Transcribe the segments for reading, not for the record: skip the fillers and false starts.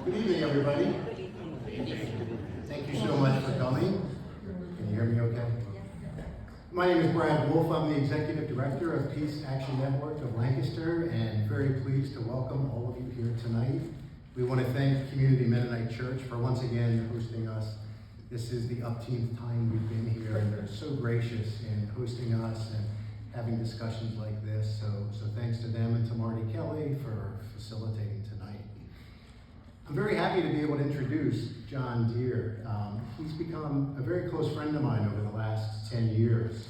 Good evening, everybody. Thank you so much for coming. Can you hear me okay? My name is Brad Wolf. I'm the Executive Director of Peace Action Network of Lancaster, and very pleased to welcome all of you here tonight. We want to thank Community Mennonite Church for once again hosting us. This is the upteenth time we've been here, and they're so gracious in hosting us and having discussions like this. So thanks to them and to Marty Kelly for facilitating tonight. I'm very happy to be able to introduce John Deere. He's become a very close friend of mine over the last 10 years.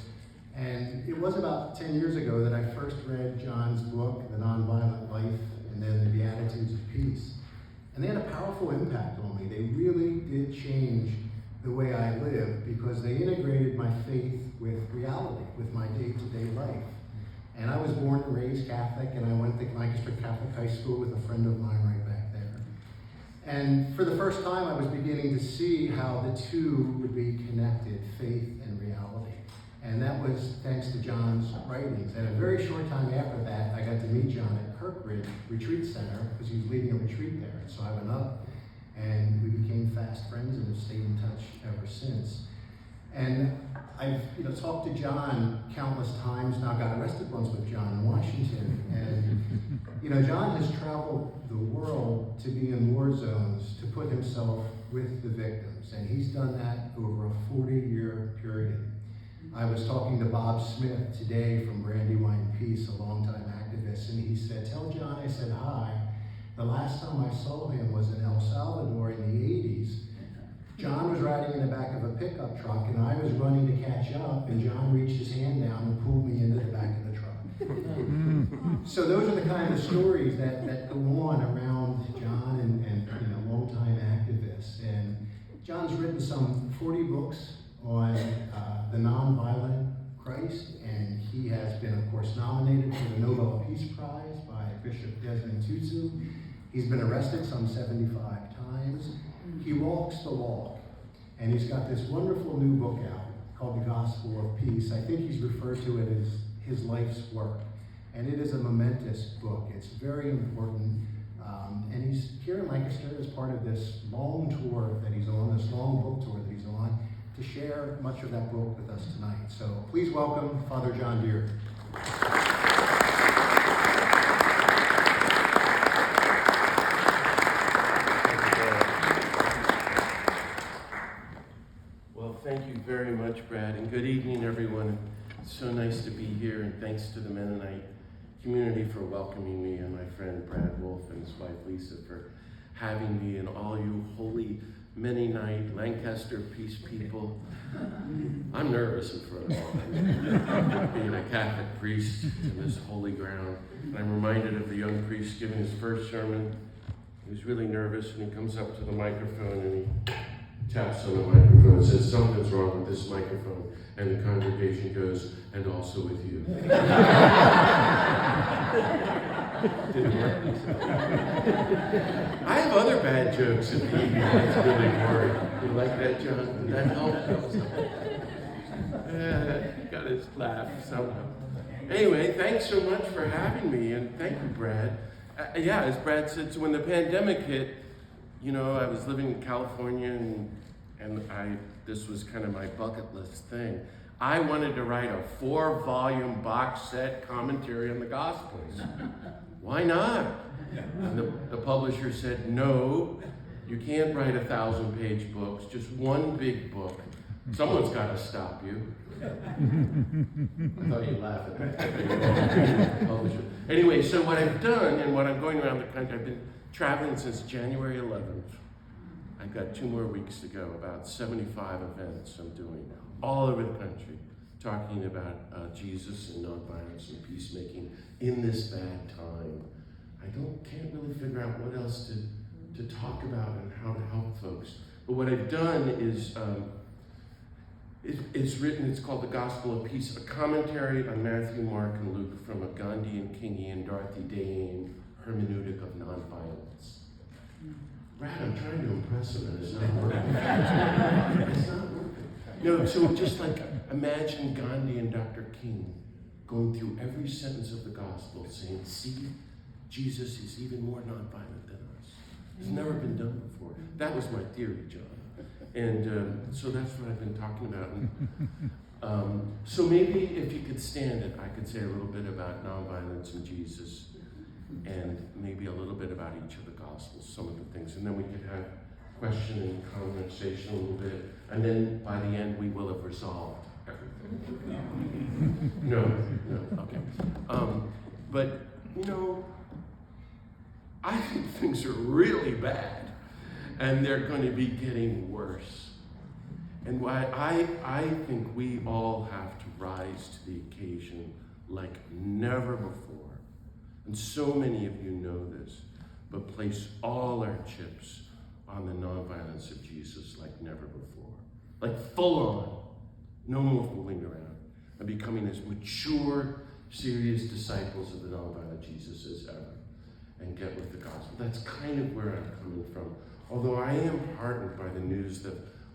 And it was about 10 years ago that I first read John's book, The Nonviolent Life, and then The Beatitudes of Peace. And they had a powerful impact on me. They really did change the way I live because they integrated my faith with reality, with my day-to-day life. And I was born and raised Catholic, and I went to Lancaster Catholic High School with a friend of mine right back there. And for the first time, I was beginning to see how the two would be connected, faith and reality. And that was thanks to John's writings. And a very short time after that, I got to meet John at Kirkridge Retreat Center because he was leading a retreat there. And so I went up, and we became fast friends and have stayed in touch ever since. And I've talked to John countless times now. Got arrested once with John in Washington. And John has traveled the world to be in war zones to put himself with the victims. And he's done that over a 40-year period. I was talking to Bob Smith today from Brandywine Peace, a longtime activist, and he said, "Tell John I said hi. The last time I saw him was in El Salvador in the 80s. John was riding in the back of a pickup truck, and I was running to catch up, and John reached his hand down and pulled me into the back of the truck." So those are the kind of stories that go on around John and longtime activists. And John's written some 40 books on the nonviolent Christ, and he has been, of course, nominated for the Nobel Peace Prize by Bishop Desmond Tutu. He's been arrested some 75 times. He walks the walk, and he's got this wonderful new book out called The Gospel of Peace. I think he's referred to it as his life's work, and it is a momentous book. It's very important, and he's here in Lancaster as part of this long tour that he's on, this long book tour that he's on, to share much of that book with us tonight. So please welcome Father John Deere. Thank you very much, Brad, and good evening, everyone. It's so nice to be here, and thanks to the Mennonite community for welcoming me, and my friend Brad Wolf and his wife Lisa for having me, and all you holy Mennonite Lancaster Peace people. I'm nervous in front of all this, being a Catholic priest in this holy ground. And I'm reminded of the young priest giving his first sermon. He was really nervous, and he comes up to the microphone and he taps on the microphone and says, "Something's wrong with this microphone." And the congregation goes, "And also with you." Didn't work. I have other bad jokes if he gets really worried. You like that, John? Did that help? Got his laugh somehow. Anyway, thanks so much for having me, and thank you, Brad. As Brad said, so when the pandemic hit, I was living in California, and this was kind of my bucket list thing. I wanted to write a 4-volume box set commentary on the Gospels. Why not? And the publisher said, "No, you can't write 1,000-page books, just one big book. Someone's got to stop you." I thought you'd laugh at that. Publisher. Anyway, so what I've done, and what I'm going around the country, I've been traveling since January 11th. I've got 2 more weeks to go, about 75 events I'm doing all over the country, talking about Jesus and nonviolence and peacemaking in this bad time. I can't really figure out what else to talk about and how to help folks. But what I've done is, it's called The Gospel of Peace, a commentary on Matthew, Mark, and Luke from a Gandhian, Kingian, Dorothy Day hermeneutic of nonviolence. Brad, I'm trying to impress him, and it's not working. It's not working. So just like imagine Gandhi and Dr. King going through every sentence of the gospel saying, "See, Jesus is even more nonviolent than us. It's never been done before. That was my theory, John. And so that's what I've been talking about. And, so maybe if you could stand it, I could say a little bit about nonviolence and Jesus, and maybe a little bit about each of the Gospels, some of the things. And then we could have question and conversation a little bit. And then by the end, we will have resolved everything. No, okay. But, I think things are really bad, and they're going to be getting worse. And why I think we all have to rise to the occasion like never before. And so many of you know this, but place all our chips on the nonviolence of Jesus like never before. Like full on. No more fooling around. And becoming as mature, serious disciples of the nonviolent Jesus as ever. And get with the gospel. That's kind of where I'm coming from. Although I am heartened by the news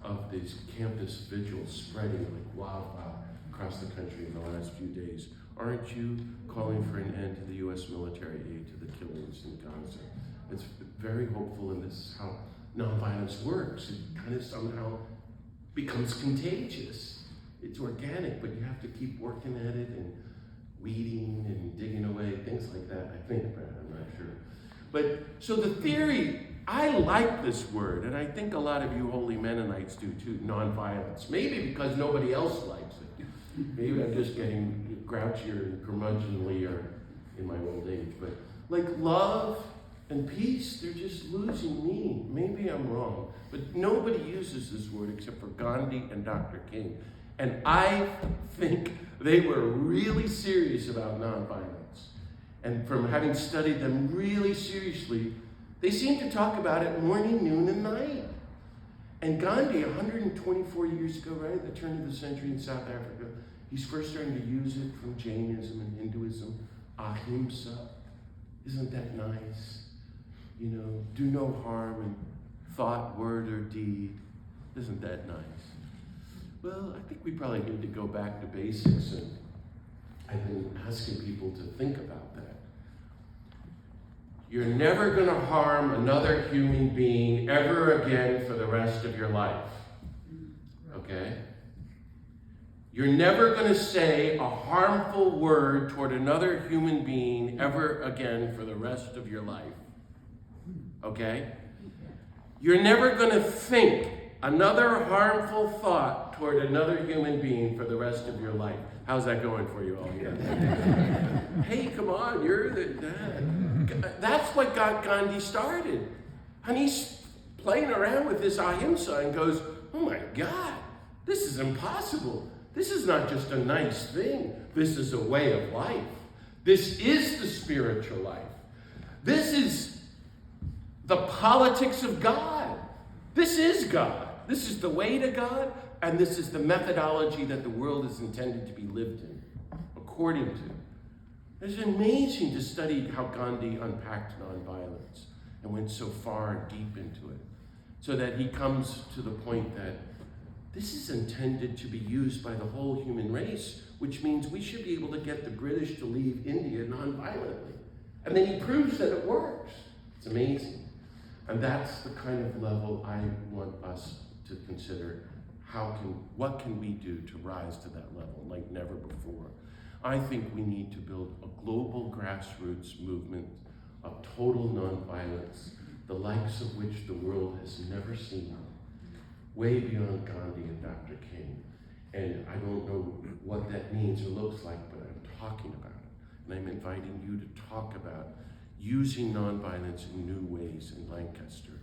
of these campus vigils spreading like wildfire across the country in the last few days. Aren't you calling for an end to the U.S. military aid to the killings in Gaza? It's very hopeful, and this is how nonviolence works. It kind of somehow becomes contagious. It's organic, but you have to keep working at it and weeding and digging away, things like that, I think, Brad, I'm not sure. But, so the theory, I like this word, and I think a lot of you holy Mennonites do too, nonviolence. Maybe because nobody else likes it. Maybe I'm just getting grouchier and curmudgeonlier in my old age. But like love and peace, they're just losing meaning. Maybe I'm wrong, but nobody uses this word except for Gandhi and Dr. King. And I think they were really serious about nonviolence. And from having studied them really seriously, they seem to talk about it morning, noon, and night. And Gandhi, 124 years ago, right at the turn of the century in South Africa, he's first starting to use it from Jainism and Hinduism, ahimsa. Isn't that nice? Do no harm in thought, word, or deed. Isn't that nice? Well, I think we probably need to go back to basics, and I've been asking people to think about that. You're never going to harm another human being ever again for the rest of your life. Okay? You're never going to say a harmful word toward another human being ever again for the rest of your life. Okay? You're never going to think another harmful thought toward another human being for the rest of your life. How's that going for you all here? Hey, come on, you're the dad. That's what got Gandhi started. And he's playing around with this ahimsa and goes, oh my God, this is impossible. This is not just a nice thing. This is a way of life. This is the spiritual life. This is the politics of God. This is God. This is the way to God, and this is the methodology that the world is intended to be lived in, according to. It's amazing to study how Gandhi unpacked nonviolence and went so far and deep into it, so that he comes to the point that this is intended to be used by the whole human race, which means we should be able to get the British to leave India nonviolently. And then he proves that it works. It's amazing. And that's the kind of level I want us to consider. What can we do to rise to that level like never before? I think we need to build a global grassroots movement of total nonviolence, the likes of which the world has never seen, way beyond Gandhi and Dr. King. And I don't know what that means or looks like, but I'm talking about it. And I'm inviting you to talk about using nonviolence in new ways in Lancaster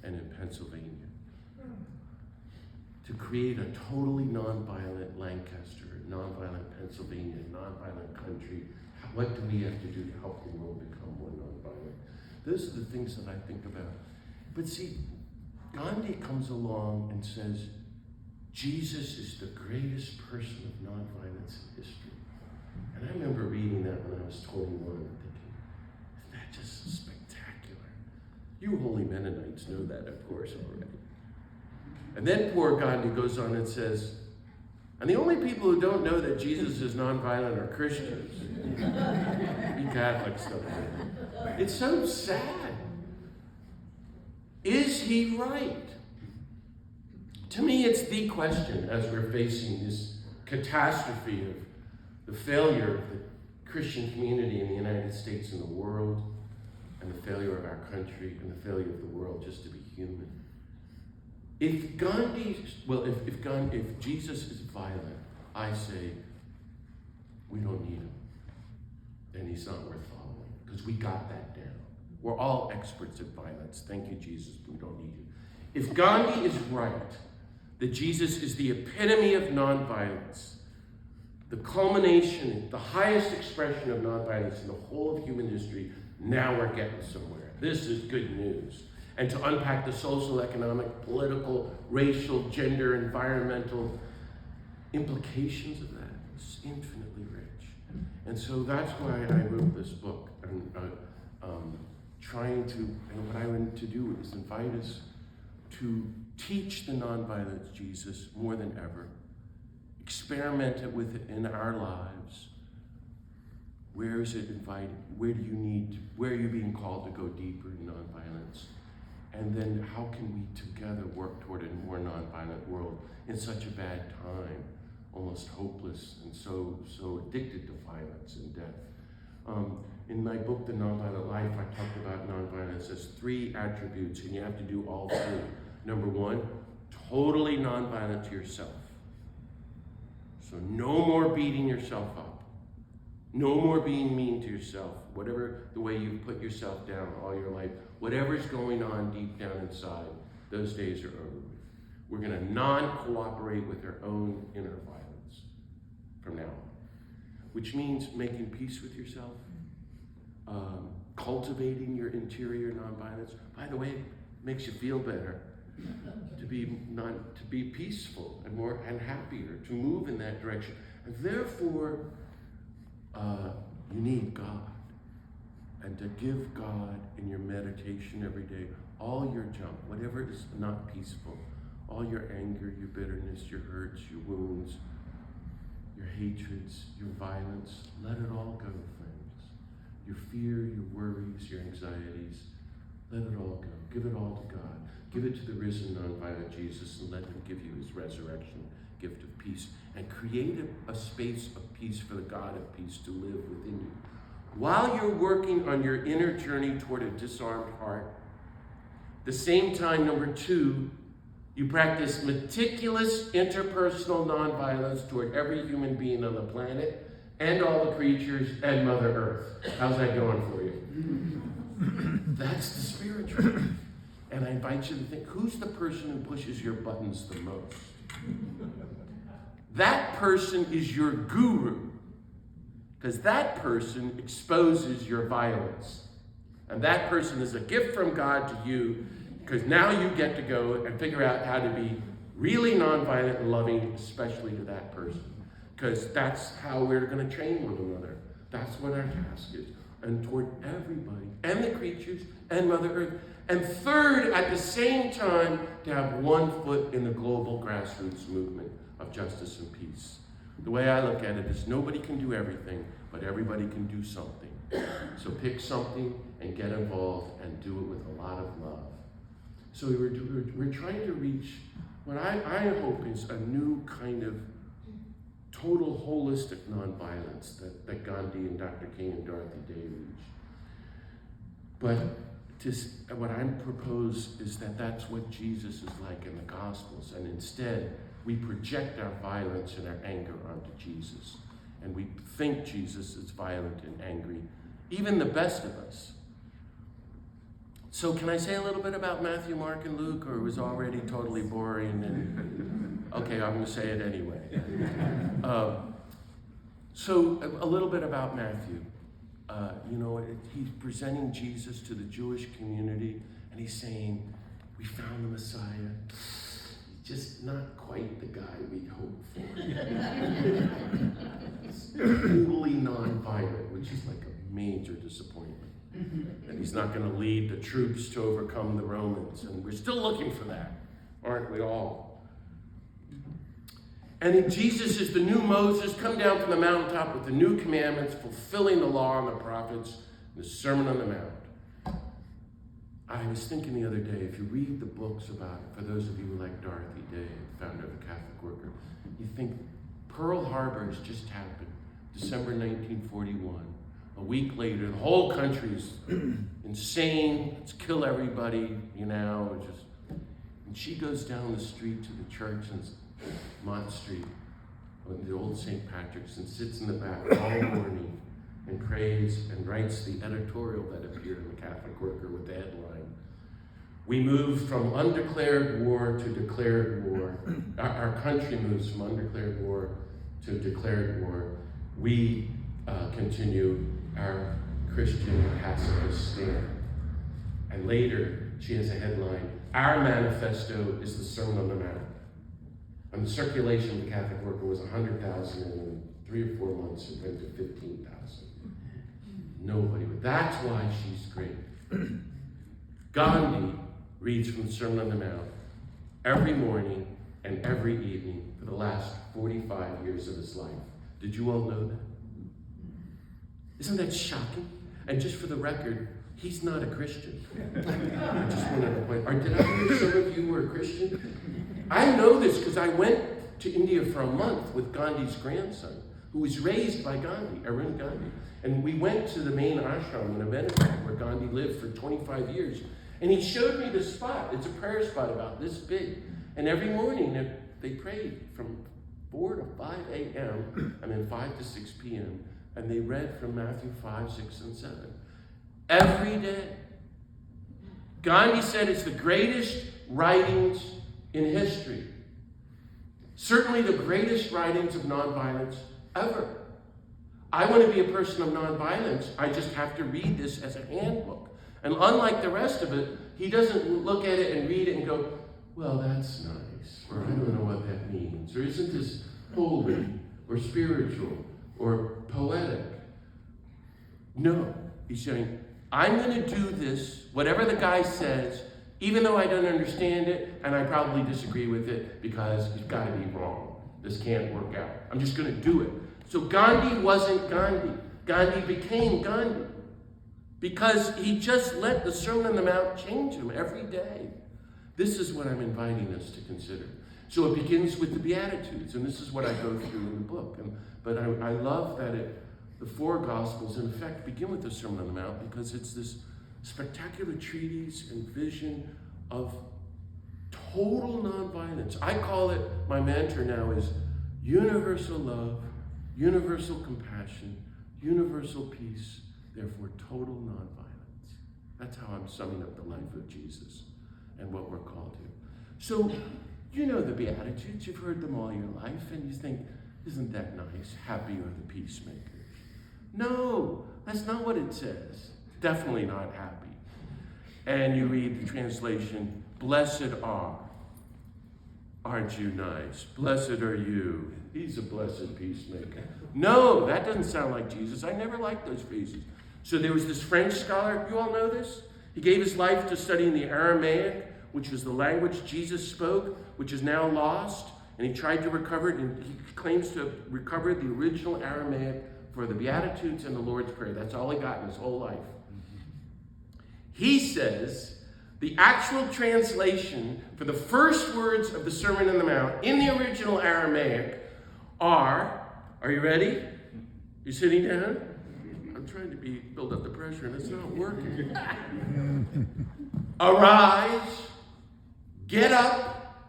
and in Pennsylvania. To create a totally nonviolent Lancaster, nonviolent Pennsylvania, nonviolent country. What do we have to do to help the world become more nonviolent? Those are the things that I think about. But see, Gandhi comes along and says, Jesus is the greatest person of nonviolence in history. And I remember reading that when I was 21 and thinking, isn't that just spectacular? You holy Mennonites know that, of course, already. And then poor Gandhi goes on and says, and the only people who don't know that Jesus is nonviolent are Christians. You Catholics don't know. It's so sad. Is he right? To me, it's the question as we're facing this catastrophe of the failure of the Christian community in the United States and the world, and the failure of our country, and the failure of the world just to be human. If Jesus is violent, I say we don't need him. Then he's not worth following, because we got that down. We're all experts at violence. Thank you, Jesus, but we don't need you. If Gandhi is right, that Jesus is the epitome of nonviolence, the culmination, the highest expression of nonviolence in the whole of human history, now we're getting somewhere. This is good news. And to unpack the social, economic, political, racial, gender, environmental implications of that is infinitely rich. And so that's why I wrote this book. And what I wanted to do is invite us to teach the nonviolent Jesus more than ever. Experiment it with it in our lives. Where is it inviting? Where are you being called to go deeper in nonviolence? And then how can we together work toward a more nonviolent world in such a bad time, almost hopeless and so addicted to violence and death? In my book, The Nonviolent Life, I talked about nonviolence as 3 attributes, and you have to do all 3. Number 1, totally nonviolent to yourself. So no more beating yourself up. No more being mean to yourself. Whatever the way you put yourself down all your life, whatever's going on deep down inside, those days are over with. We're going to non-cooperate with our own inner violence from now on, which means making peace with yourself, cultivating your interior nonviolence. By the way, it makes you feel better to be peaceful and more and happier, to move in that direction. And therefore, you need God. And to give God in your meditation every day all your junk, whatever is not peaceful, all your anger, your bitterness, your hurts, your wounds, your hatreds, your violence, let it all go, friends. Your fear, your worries, your anxieties, let it all go. Give it all to God. Give it to the risen, nonviolent Jesus, and let him give you his resurrection gift of peace. And create a space of peace for the God of peace to live within you. While you're working on your inner journey toward a disarmed heart, the same time, number 2, you practice meticulous interpersonal nonviolence toward every human being on the planet and all the creatures and Mother Earth. How's that going for you? That's the spiritual. And I invite you to think, who's the person who pushes your buttons the most? That person is your guru, because that person exposes your violence. And that person is a gift from God to you, because now you get to go and figure out how to be really nonviolent and loving, especially to that person. Because that's how we're going to train one another. That's what our task is. And toward everybody, and the creatures, and Mother Earth. And third, at the same time, to have one foot in the global grassroots movement of justice and peace. The way I look at it is nobody can do everything, but everybody can do something. So pick something and get involved and do it with a lot of love. So we're trying to reach what I hope is a new kind of total holistic nonviolence that Gandhi and Dr. King and Dorothy Day reached. But what I propose is that that's what Jesus is like in the Gospels, and instead we project our violence and our anger onto Jesus, and we think Jesus is violent and angry, even the best of us. So can I say a little bit about Matthew, Mark, and Luke, or it was already totally boring? And okay, I'm going to say it anyway. So a little bit about Matthew. He's presenting Jesus to the Jewish community, and he's saying, we found the Messiah. He's just not quite the guy we hoped for. He's totally nonviolent, which is like a major disappointment. And he's not going to lead the troops to overcome the Romans, and we're still looking for that, aren't we all? And Jesus is the new Moses, come down from the mountaintop with the new commandments, fulfilling the law and the prophets, the Sermon on the Mount. I was thinking the other day, if you read the books about, for those of you who like Dorothy Day, founder of the Catholic Worker, you think Pearl Harbor has just happened, December 1941. A week later, the whole country's insane, let's kill everybody, and she goes down the street to the church on Mott Street, on the old St. Patrick's, and sits in the back all morning and prays and writes the editorial that appeared in the Catholic Worker with the headline, "We move from undeclared war to declared war." Our country moves from undeclared war to declared war. We continue our Christian pacifist stand. And later, she has a headline, "Our manifesto is the Sermon on the Mount." And the circulation of the Catholic Worker was 100,000, and in 3 or 4 months it went to 15,000. Nobody would. That's why she's great. Gandhi reads from the Sermon on the Mount every morning and every evening for the last 45 years of his life. Did you all know that? Isn't that shocking? And just for the record, he's not a Christian. I just wanted to point. Or did I hear some of you were a Christian? I know this because I went to India for a month with Gandhi's grandson, who was raised by Gandhi, Arun Gandhi. And we went to the main ashram in Ahmedabad, where Gandhi lived for 25 years. And he showed me the spot. It's a prayer spot about this big. And every morning they prayed from 4 to 5 a.m. and then 5 to 6 p.m. And they read from Matthew 5, 6, and 7. Every day. Gandhi said it's the greatest writings in history. Certainly the greatest writings of nonviolence ever. I want to be a person of nonviolence. I just have to read this as a handbook. And unlike the rest of it, he doesn't look at it and read it and go, well, that's nice, or I don't know what that means, or isn't this holy, or spiritual, or poetic. No, he's saying, I'm going to do this, whatever the guy says, even though I don't understand it, and I probably disagree with it, because he's got to be wrong. This can't work out. I'm just going to do it. So Gandhi wasn't Gandhi. Gandhi became Gandhi. Because he just let the Sermon on the Mount change him every day. This is what I'm inviting us to consider. So it begins with the Beatitudes, and this is what I go through in the book. But I love that the 4 Gospels, in effect, begin with the Sermon on the Mount because it's this spectacular treatise and vision of total nonviolence. I call it, my mantra now is universal love, universal compassion, universal peace, therefore total nonviolence. That's how I'm summing up the life of Jesus and what we're called to. So, you know the Beatitudes, you've heard them all your life, and you think, isn't that nice? Happy are the peacemakers. No, that's not what it says. Definitely not happy. And you read the translation, blessed are. Aren't you nice? Blessed are you. He's a blessed peacemaker. No, that doesn't sound like Jesus. I never liked those phrases. So there was this French scholar, you all know this? He gave his life to studying the Aramaic, which was the language Jesus spoke, which is now lost. And he tried to recover it, and he claims to have recovered the original Aramaic for the Beatitudes and the Lord's Prayer. That's all he got in his whole life. He says the actual translation for the first words of the Sermon on the Mount in the original Aramaic are you ready? You sitting down? I'm trying to build up the pressure and it's not working. Arise, get up,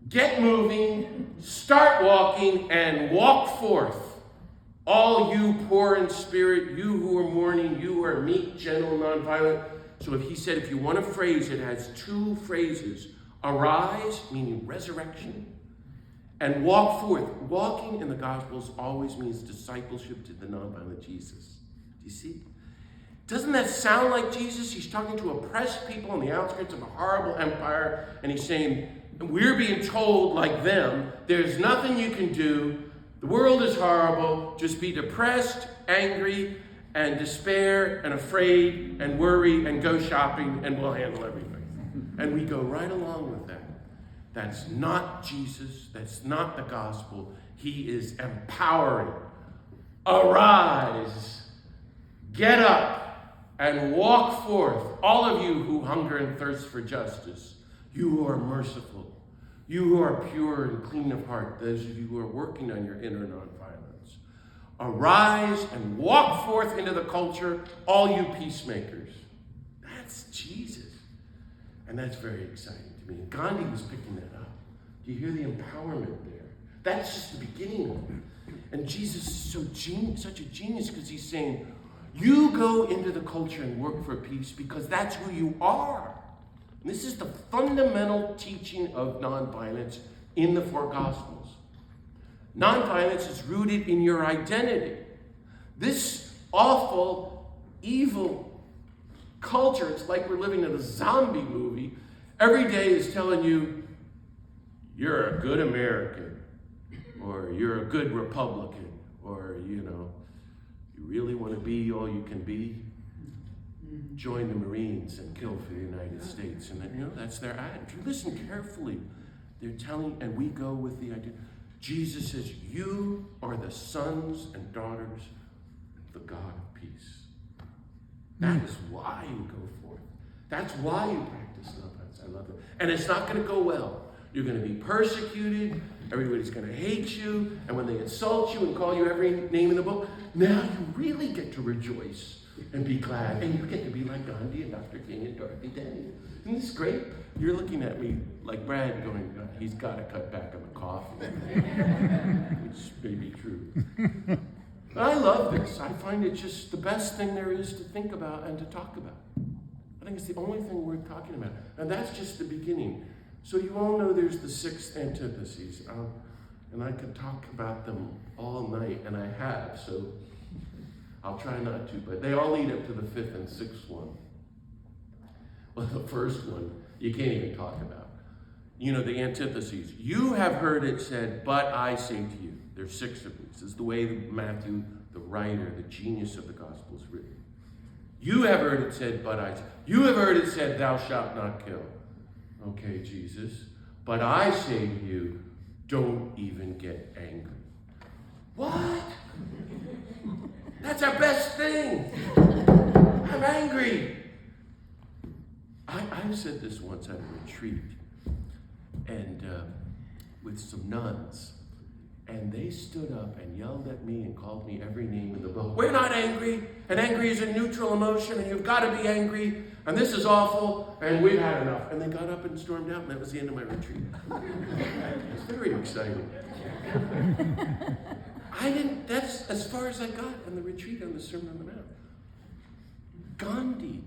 get moving, start walking, and walk forth. All you poor in spirit, you who are mourning, you who are meek, gentle, nonviolent. So if he said, if you want a phrase, it has 2 phrases. Arise, meaning resurrection, and walk forth. Walking in the Gospels always means discipleship to the nonviolent Jesus. Do you see? Doesn't that sound like Jesus? He's talking to oppressed people on the outskirts of a horrible empire, and he's saying, we're being told like them, there's nothing you can do. The world is horrible. Just be depressed, angry, and despair, and afraid, and worry, and go shopping, and we'll handle everything. And we go right along with that. That's not Jesus. That's not the gospel. He is empowering. Arise. Get up. and walk forth, all of you who hunger and thirst for justice, you who are merciful, you who are pure and clean of heart, those of you who are working on your inner nonviolence. Arise and walk forth into the culture, all you peacemakers. That's Jesus. And that's very exciting to me. And Gandhi was picking that up. Do you hear the empowerment there? That's just the beginning of it. And Jesus is such a genius because he's saying, you go into the culture and work for peace because that's who you are. And this is the fundamental teaching of nonviolence in the four Gospels. Nonviolence is rooted in your identity. This awful, evil culture, it's like we're living in a zombie movie, every day is telling you, you're a good American, or you're a good Republican, or, you really want to be all you can be, join the Marines and kill for the United States. And then, that's their attitude. Listen carefully. They're telling, and we go with the idea. Jesus says, you are the sons and daughters of the God of peace. That is why you go forth. That's why you practice nonviolence. I love it. And it's not going to go well. You're going to be persecuted. Everybody's going to hate you. And when they insult you and call you every name in the book, now you really get to rejoice and be glad. And you get to be like Gandhi and Dr. King and Dorothy Day. Isn't this great? You're looking at me like Brad going, he's got to cut back on the coffee. Which may be true. But I love this. I find it just the best thing there is to think about and to talk about. I think it's the only thing worth talking about. And that's just the beginning. So you all know there's the 6 antitheses. And I could talk about them all night, and I have, so I'll try not to. But they all lead up to the 5th and 6th one. Well, the first one, you can't even talk about. The antitheses. You have heard it said, but I say to you. There's 6 of these. This is the way Matthew, the writer, the genius of the gospel, is written. You have heard it said, but I say. You have heard it said, thou shalt not kill. Okay, Jesus. But I say to you, don't even get angry. What? That's our best thing. I'm angry. I said this once at a retreat, and with some nuns, and they stood up and yelled at me and called me every name in the book. We're not angry, and angry is a neutral emotion, and you've got to be angry, and this is awful, and we've had enough. And they got up and stormed out, and that was the end of my retreat. It's very exciting. That's as far as I got on the retreat on the Sermon on the Mount. Gandhi,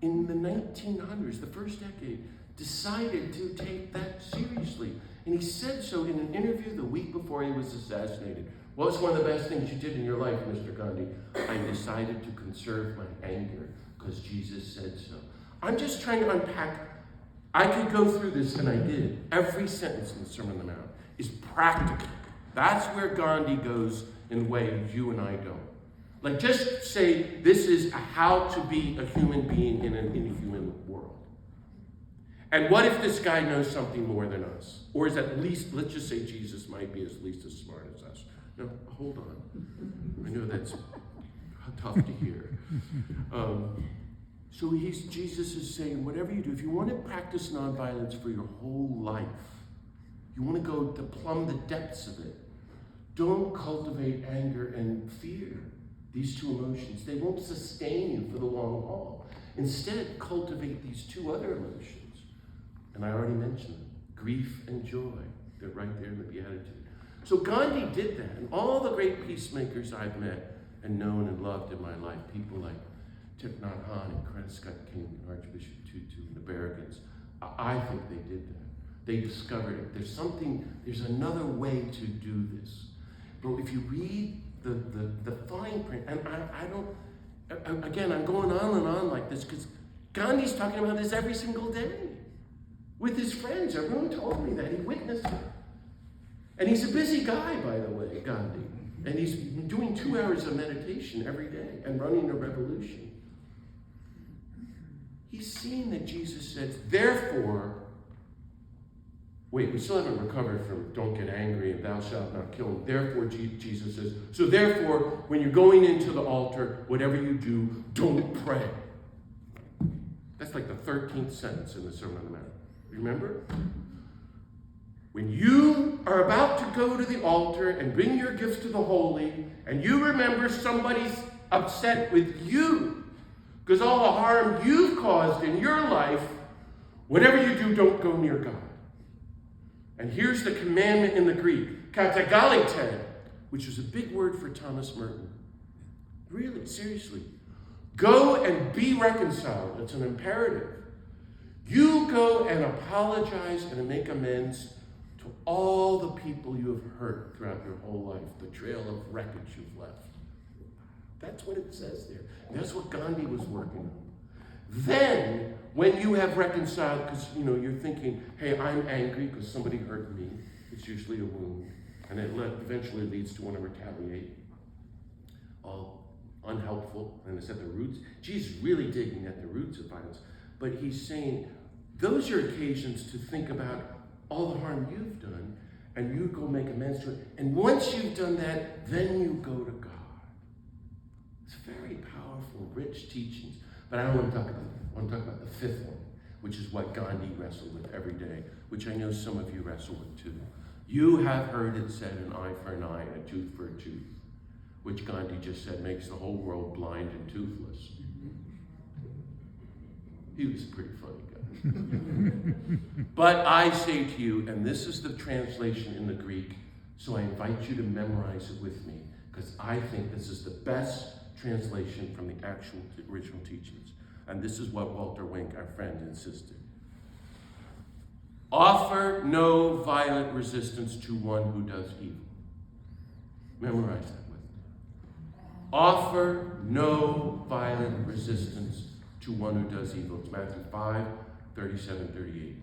in the 1900s, the first decade, decided to take that seriously. And he said so in an interview the week before he was assassinated. What's one of the best things you did in your life, Mr. Gandhi? I decided to conserve my anger because Jesus said so. I'm just trying to unpack. I could go through this, and I did. Every sentence in the Sermon on the Mount is practical. That's where Gandhi goes in ways you and I don't. Like, just say this is how to be a human being in a human world. And what if this guy knows something more than us? Or is at least, let's just say Jesus might be at least as smart as us. No, hold on. I know that's tough to hear. So Jesus is saying, whatever you do, if you want to practice nonviolence for your whole life, you want to go to plumb the depths of it, don't cultivate anger and fear. These 2 emotions, they won't sustain you for the long haul. Instead, cultivate these 2 other emotions. And I already mentioned them, grief and joy. They're right there in the Beatitude. So Gandhi did that. And all the great peacemakers I've met and known and loved in my life, people like Thich Nhat Hanh and Coretta Scott King and Archbishop Tutu and the Berrigans, I think they did that. They discovered it. There's another way to do this. But if you read the fine print, and I'm going on and on like this because Gandhi's talking about this every single day with his friends. Everyone told me that. He witnessed it. And he's a busy guy, by the way, Gandhi. And he's doing 2 hours of meditation every day and running a revolution. He's seeing that Jesus says, therefore, wait, we still haven't recovered from don't get angry and thou shalt not kill. Therefore, Jesus says, so therefore, when you're going into the altar, whatever you do, don't pray. That's like the 13th sentence in the Sermon on the Mount. Remember? When you are about to go to the altar and bring your gifts to the holy, and you remember somebody's upset with you because all the harm you've caused in your life, whatever you do, don't go near God. And here's the commandment in the Greek, katagalite, which is a big word for Thomas Merton. Really, seriously. Go and be reconciled. It's an imperative. You go and apologize and make amends to all the people you have hurt throughout your whole life, the trail of wreckage you've left. That's what it says there. That's what Gandhi was working on. Then, when you have reconciled, because you're thinking, hey, I'm angry because somebody hurt me. It's usually a wound, and it eventually leads to want to retaliate. All unhelpful, and it's at the roots. Jesus really digging at the roots of violence, but he's saying those are occasions to think about all the harm you've done, and you go make amends to it. And once you've done that, then you go to God. It's very powerful, rich teachings. But I don't want to talk about that. I want to talk about the fifth one, which is what Gandhi wrestled with every day, which I know some of you wrestle with too. You have heard it said, an eye for an eye and a tooth for a tooth, which Gandhi just said makes the whole world blind and toothless. He was a pretty funny guy. But I say to you, and this is the translation in the Greek, so I invite you to memorize it with me, because I think this is the best translation from the actual original teachings. And this is what Walter Wink, our friend, insisted. Offer no violent resistance to one who does evil. Memorize that with me. Offer no violent resistance to one who does evil. It's Matthew 5, 37, 38.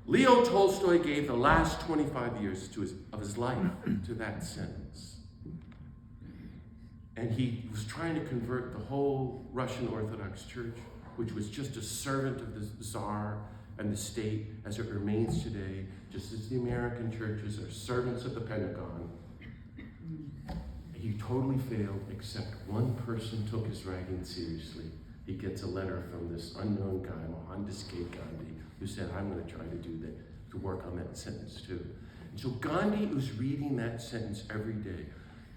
Leo Tolstoy gave the last 25 years of his life to that sentence. And he was trying to convert the whole Russian Orthodox Church, which was just a servant of the Tsar and the state as it remains today, just as the American churches are servants of the Pentagon. He totally failed, except one person took his writing seriously. He gets a letter from this unknown guy, Mohandas K. Gandhi, who said, I'm going to try to do that, to work on that sentence too. And so Gandhi was reading that sentence every day.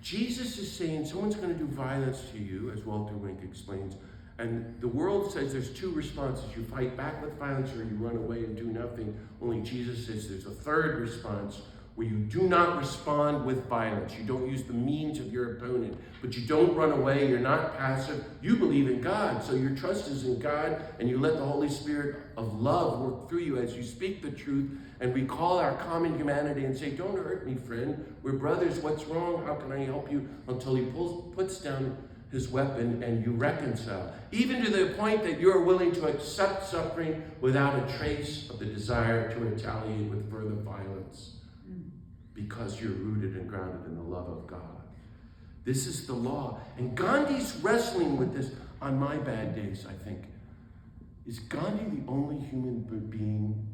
Jesus is saying someone's going to do violence to you, as Walter Wink explains, and the world says there's two responses. You fight back with violence or you run away and do nothing. Only Jesus says there's a third response where you do not respond with violence. You don't use the means of your opponent, but you don't run away. You're not passive. You believe in God, so your trust is in God, and you let the Holy Spirit of love work through you as you speak the truth and recall our common humanity and say, don't hurt me, friend. We're brothers. What's wrong? How can I help you? Until he puts down his weapon and you reconcile. Even to the point that you're willing to accept suffering without a trace of the desire to retaliate with further violence, because you're rooted and grounded in the love of God. This is the law. And Gandhi's wrestling with this on my bad days, I think. Is Gandhi the only human being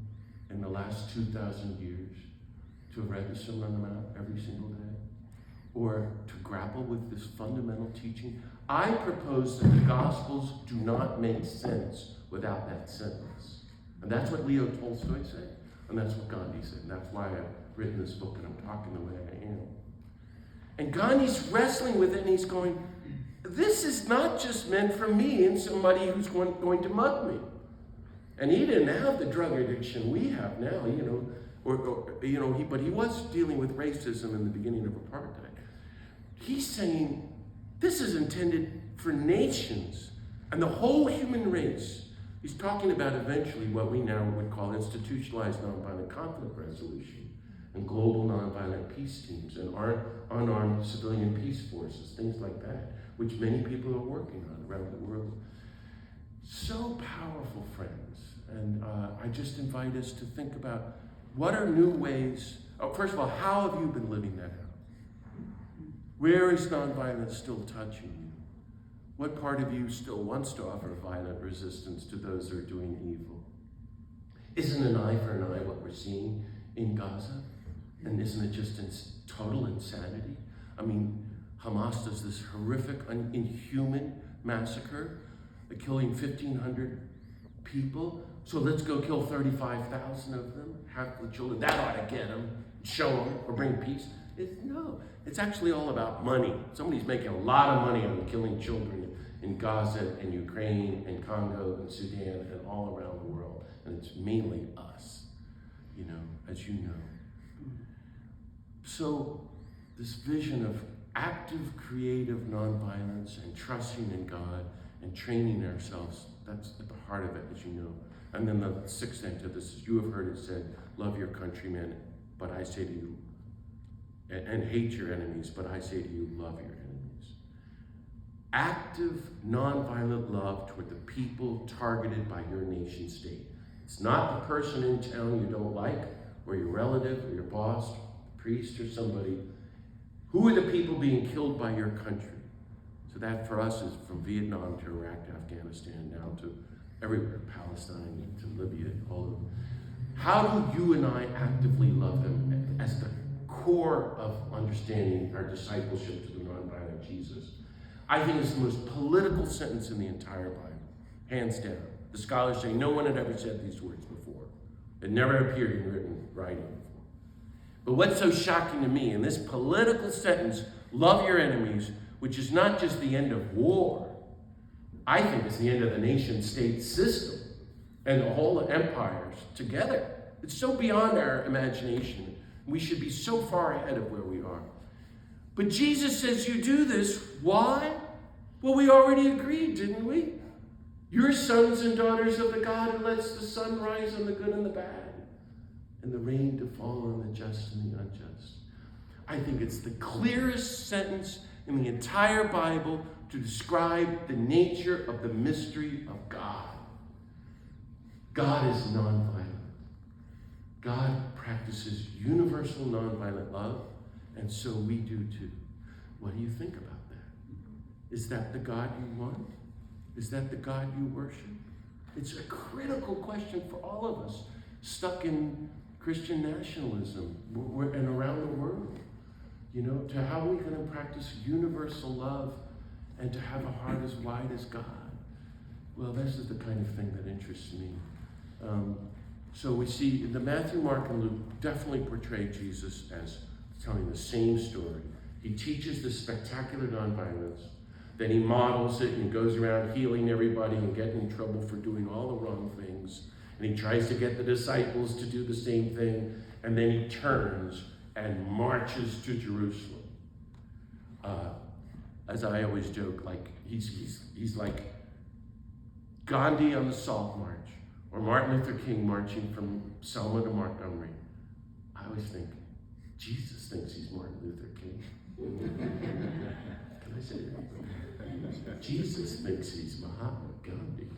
in the last 2,000 years to have read the Sermon on the Mount every single day? Or to grapple with this fundamental teaching? I propose that the Gospels do not make sense without that sentence. And that's what Leo Tolstoy said. And that's what Gandhi said. And that's why I've written this book and I'm talking the way I am. And Gandhi's wrestling with it and he's going, this is not just meant for me and somebody who's going to mug me. And he didn't have the drug addiction we have now, but he was dealing with racism in the beginning of apartheid. He's saying this is intended for nations and the whole human race. He's talking about eventually what we now would call institutionalized nonviolent conflict resolution and global nonviolent peace teams and unarmed civilian peace forces, things like that, which many people are working on around the world. So powerful, friends. And I just invite us to think about what are new ways. First of all, how have you been living that out? Where is nonviolence still touching you? What part of you still wants to offer violent resistance to those who are doing evil? Isn't an eye for an eye what we're seeing in Gaza? And isn't it just total insanity? I mean, Hamas does this horrific, inhuman massacre, killing 1,500 people, so let's go kill 35,000 of them, half the children. That ought to get them, show them, or bring peace. No, it's actually all about money. Somebody's making a lot of money on killing children in Gaza and Ukraine and Congo and Sudan and all around the world. And it's mainly us, as you know. So this vision of active, creative nonviolence and trusting in God and training ourselves, that's at the heart of it, as you know. And then the sixth thing to this is, you have heard it said, love your countrymen, but I say to you, and hate your enemies, but I say to you, love your enemies. Active, nonviolent love toward the people targeted by your nation state. It's not the person in town you don't like, or your relative, or your boss, priest, or somebody. Who are the people being killed by your country? So that for us is from Vietnam to Iraq to Afghanistan, now to everywhere, Palestine to Libya, all of them. How do you and I actively love them as the core of understanding our discipleship to the nonviolent Jesus? I think it's the most political sentence in the entire Bible, hands down. The scholars say no one had ever said these words before. It never appeared in written writing before. But what's so shocking to me, in this political sentence, love your enemies, which is not just the end of war, I think it's the end of the nation-state system and the whole empires together. It's so beyond our imagination. We should be so far ahead of where we are. But Jesus says you do this. Why? Well, we already agreed, didn't we? You're sons and daughters of the God who lets the sun rise on the good and the bad, and the rain to fall on the just and the unjust. I think it's the clearest sentence in the entire Bible to describe the nature of the mystery of God. God is nonviolent. God practices universal nonviolent love, and so we do too. What do you think about that? Is that the God you want? Is that the God you worship? It's a critical question for all of us stuck in Christian nationalism and around the world. To how are we going to practice universal love and to have a heart as wide as God? Well, this is the kind of thing that interests me. So we see the Matthew, Mark, and Luke definitely portray Jesus as telling the same story. He teaches the spectacular nonviolence, then he models it and goes around healing everybody and getting in trouble for doing all the wrong things. And he tries to get the disciples to do the same thing, and then he turns and marches to Jerusalem. As I always joke, like he's like Gandhi on the Salt March, or Martin Luther King marching from Selma to Montgomery. I always think, Jesus thinks he's Martin Luther King. Can I say that? Jesus thinks he's Mahatma Gandhi.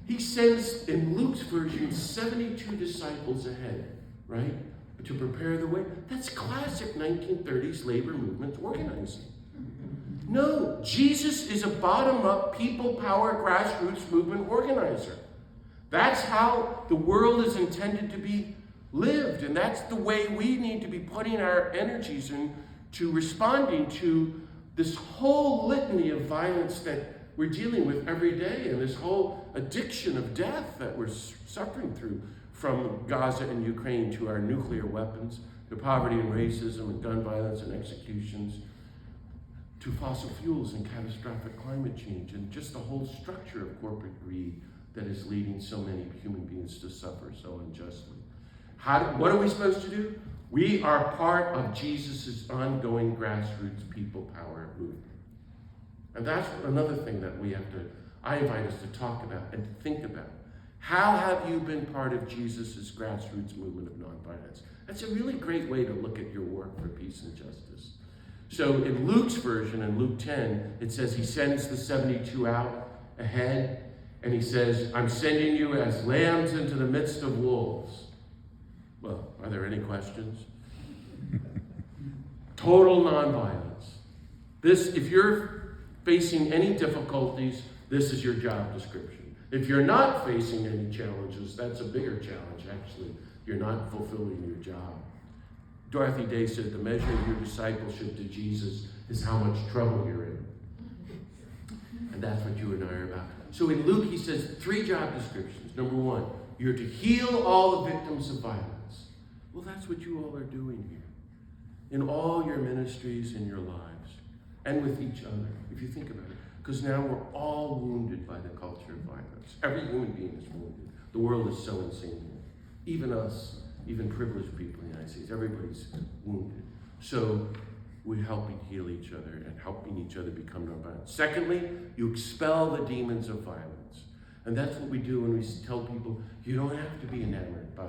He sends, in Luke's version, 72 disciples ahead, right? To prepare the way. That's classic 1930s labor movement organizing. No, Jesus is a bottom-up, people power, grassroots movement organizer. That's how the world is intended to be lived, and that's the way we need to be putting our energies into responding to this whole litany of violence that we're dealing with every day, and this whole addiction of death that we're suffering through, from Gaza and Ukraine to our nuclear weapons, to poverty and racism and gun violence and executions, to fossil fuels and catastrophic climate change, and just the whole structure of corporate greed that is leading so many human beings to suffer so unjustly. What are we supposed to do? We are part of Jesus' ongoing grassroots people power movement. And that's another thing that I invite us to talk about and to think about. How have you been part of Jesus' grassroots movement of nonviolence? That's a really great way to look at your work for peace and justice. So in Luke's version, in Luke 10, it says he sends the 72 out ahead, and he says, I'm sending you as lambs into the midst of wolves. Well, are there any questions? Total nonviolence. If you're facing any difficulties, this is your job description. If you're not facing any challenges, that's a bigger challenge, actually. You're not fulfilling your job. Dorothy Day said the measure of your discipleship to Jesus is how much trouble you're in. And that's what you and I are about. So in Luke, he says 3 job descriptions. Number 1, you're to heal all the victims of violence. Well, that's what you all are doing here. In all your ministries and your lives. And with each other, if you think about it. Because now we're all wounded by the culture of violence. Every human being is wounded. The world is so insane. Even us, even privileged people in the United States, everybody's wounded. So we're helping heal each other and helping each other become nonviolent. Secondly, you expel the demons of violence. And that's what we do when we tell people, you don't have to be enamored by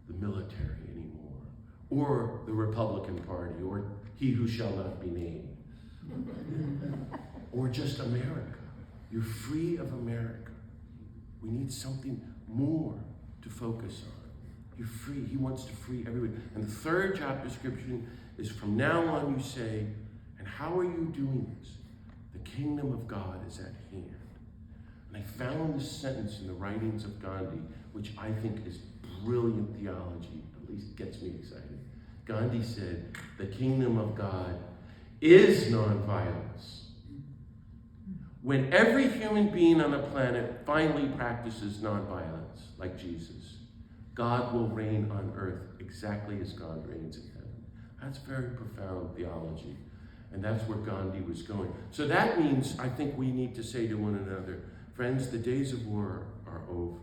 the military anymore, or the Republican Party, or he who shall not be named, or just America. You're free of America. We need something more to focus on. You're free. He wants to free everybody. And the 3rd job description is from now on you say, and how are you doing this? The kingdom of God is at hand. And I found this sentence in the writings of Gandhi, which I think is brilliant theology, at least gets me excited. Gandhi said, the kingdom of God is nonviolence. When every human being on the planet finally practices nonviolence, like Jesus, God will reign on earth exactly as God reigns in heaven. That's very profound theology. And that's where Gandhi was going. So that means, I think we need to say to one another, friends, the days of war are over.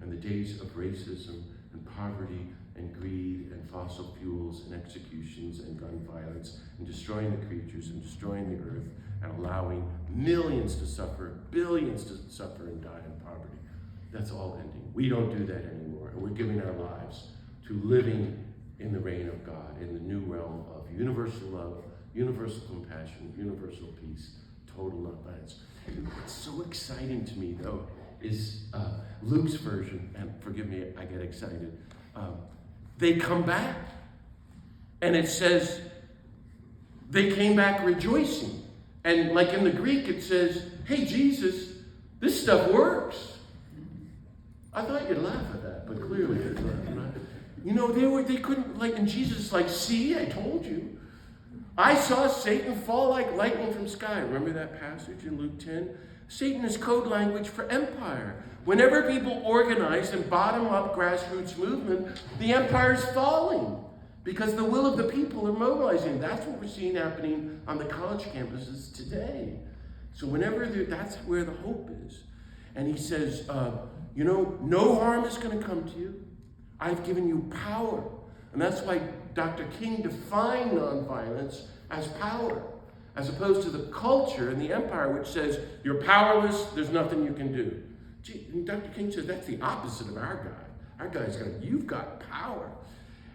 And the days of racism and poverty and greed and fossil fuels and executions and gun violence and destroying the creatures and destroying the earth and allowing millions to suffer, billions to suffer and die in poverty. That's all ending. We don't do that anymore. And we're giving our lives to living in the reign of God, in the new realm of universal love, universal compassion, universal peace, total nonviolence. What's so exciting to me, though, is Luke's version, and forgive me, I get excited. They come back, and it says they came back rejoicing. And like in the Greek, it says, hey, Jesus, this stuff works. I thought you'd laugh at that, but clearly it's not. They couldn't, and Jesus see, I told you. I saw Satan fall like lightning from sky. Remember that passage in Luke 10? Satan is code language for empire. Whenever people organize and bottom-up grassroots movement, the empire's falling because the will of the people are mobilizing. That's what we're seeing happening on the college campuses today. So that's where the hope is. And he says, no harm is going to come to you. I've given you power. And that's why Dr. King defined nonviolence as power, as opposed to the culture and the empire, which says, you're powerless, there's nothing you can do. Dr. King says that's the opposite of our guy. Our guy's you've got power.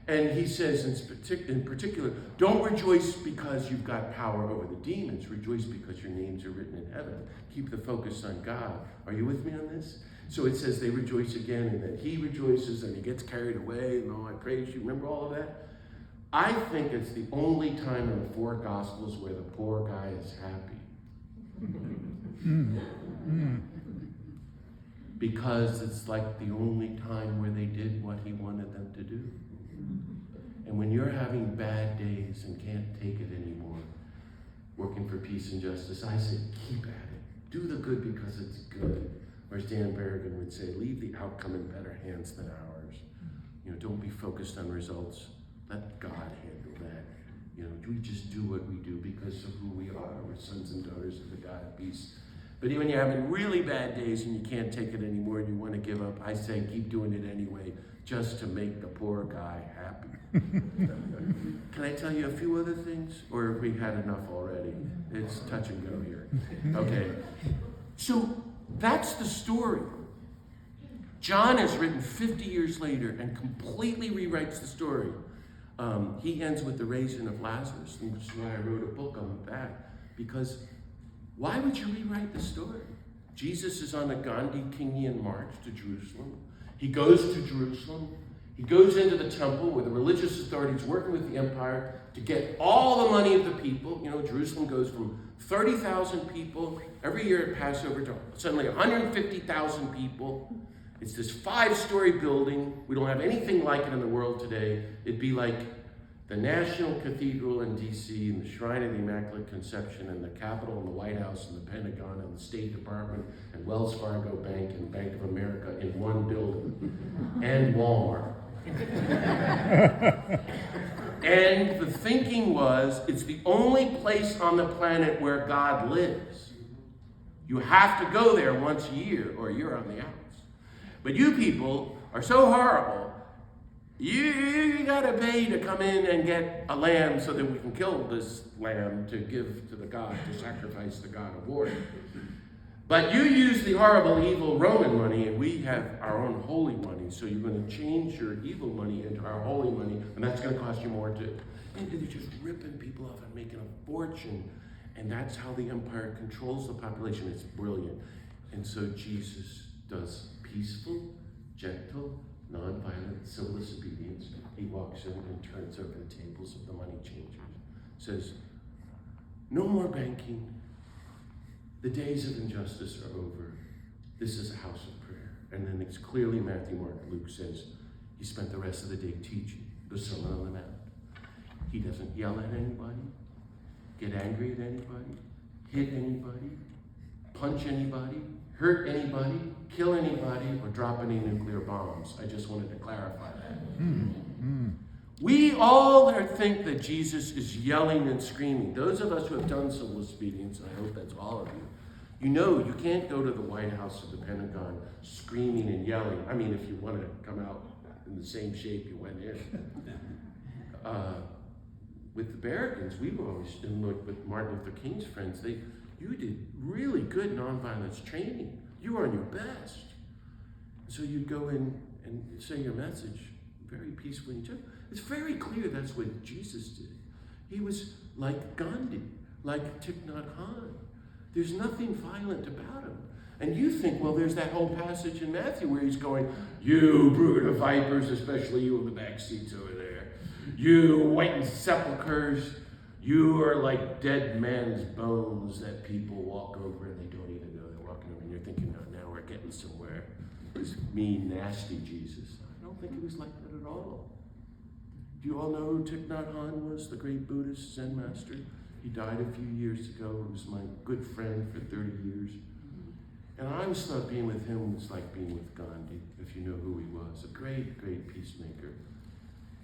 And he says in particular, don't rejoice because you've got power over the demons. Rejoice because your names are written in heaven. Keep the focus on God. Are you with me on this? So it says they rejoice again, and then he rejoices, and he gets carried away, and I praise you. Remember all of that? I think it's the only time in the 4 Gospels where the poor guy is happy. Because it's like the only time where they did what he wanted them to do. And when you're having bad days and can't take it anymore, working for peace and justice, I say, keep at it. Do the good because it's good. Or as Dan Berrigan would say, leave the outcome in better hands than ours. Don't be focused on results. Let God handle that. We just do what we do because of who we are. We're sons and daughters of the God of peace. But when you're having really bad days and you can't take it anymore and you want to give up, I say keep doing it anyway, just to make the poor guy happy. Can I tell you a few other things? Or have we had enough already? It's touch and go here. Okay. So that's the story. John is written 50 years later and completely rewrites the story. He ends with the raising of Lazarus, which is why I wrote a book on that. Because why would you rewrite the story? Jesus is on a Gandhi Kingian march to Jerusalem. He goes to Jerusalem. He goes into the temple where the religious authorities working with the empire to get all the money of the people. Jerusalem goes from 30,000 people every year at Passover to suddenly 150,000 people. It's this 5-story building. We don't have anything like it in the world today. It'd be like The National Cathedral in D.C. and the Shrine of the Immaculate Conception and the Capitol and the White House and the Pentagon and the State Department and Wells Fargo Bank and Bank of America in one building, and Walmart. And the thinking was, it's the only place on the planet where God lives. You have to go there once a year or you're on the outs. But you people are so horrible, you gotta pay to come in and get a lamb so that we can kill this lamb to give to the god, to sacrifice the god of war. But you use the horrible, evil Roman money, and we have our own holy money, so you're going to change your evil money into our holy money, and that's going to cost you more too. And they're just ripping people off and making a fortune, and that's how the empire controls the population. It's brilliant. And so Jesus does peaceful, gentle, nonviolent, civil disobedience. He walks in and turns over the tables of the money changers. Says, no more banking. The days of injustice are over. This is a house of prayer. And then it's clearly Matthew, Mark, Luke says he spent the rest of the day teaching the Sermon on the Mount. He doesn't yell at anybody, get angry at anybody, hit anybody, punch anybody, hurt anybody, kill anybody, or drop any nuclear bombs. I just wanted to clarify that. We all think that Jesus is yelling and screaming. Those of us who have done civil disobedience, and I hope that's all of you, you know you can't go to the White House or the Pentagon screaming and yelling. I mean, if you want to come out in the same shape you went in. With the Americans, we were always, and with Martin Luther King's friends, you did really good nonviolence training. You were on your best. So you'd go in and say your message very peacefully and gentle. It's very clear that's what Jesus did. He was like Gandhi, like Thich Nhat Hanh. There's nothing violent about him. And you think, well, there's that whole passage in Matthew where he's going, you brood of vipers, especially you in the back seats over there. You whitened sepulchres, you are like dead man's bones that people walk over and they don't even know they're walking over. And you're thinking, oh, now we're getting somewhere. This mean, nasty Jesus. I don't think he was like that at all. Do you all know who Thich Nhat Hanh was, the great Buddhist Zen master? He died a few years ago. He was my good friend for 30 years. And I always thought being with him was like being with Gandhi, if you know who he was. A great, great peacemaker.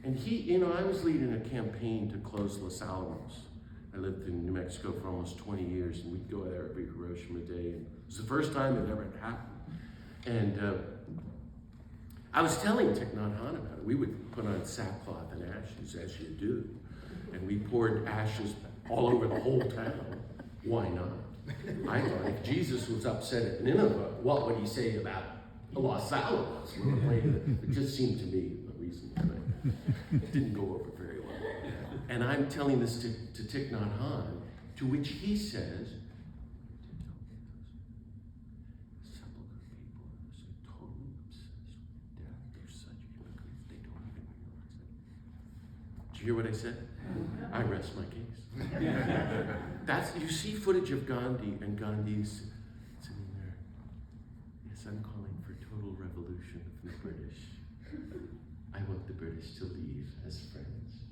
And I was leading a campaign to close Los Alamos. I lived in New Mexico for almost 20 years, and we'd go there every Hiroshima Day. And it was the first time it ever happened. And I was telling Thich Nhat Hanh about it. We would put on sackcloth and ashes, as you do. And we poured ashes all over the whole town. Why not? I thought if Jesus was upset at Nineveh, what would he say about Los Alamos? It just seemed to me the reason that it didn't go over very well. And I'm telling this to Thich Nhat Hanh, to which he says, sepulchre people are so totally obsessed with death. They're such hypocrites, they don't even realize it. Did you hear what I said? I rest my case. You see footage of Gandhi, and Gandhi's sitting there. Yes, I'm calling for total revolution of the British. I want the British to leave as friends.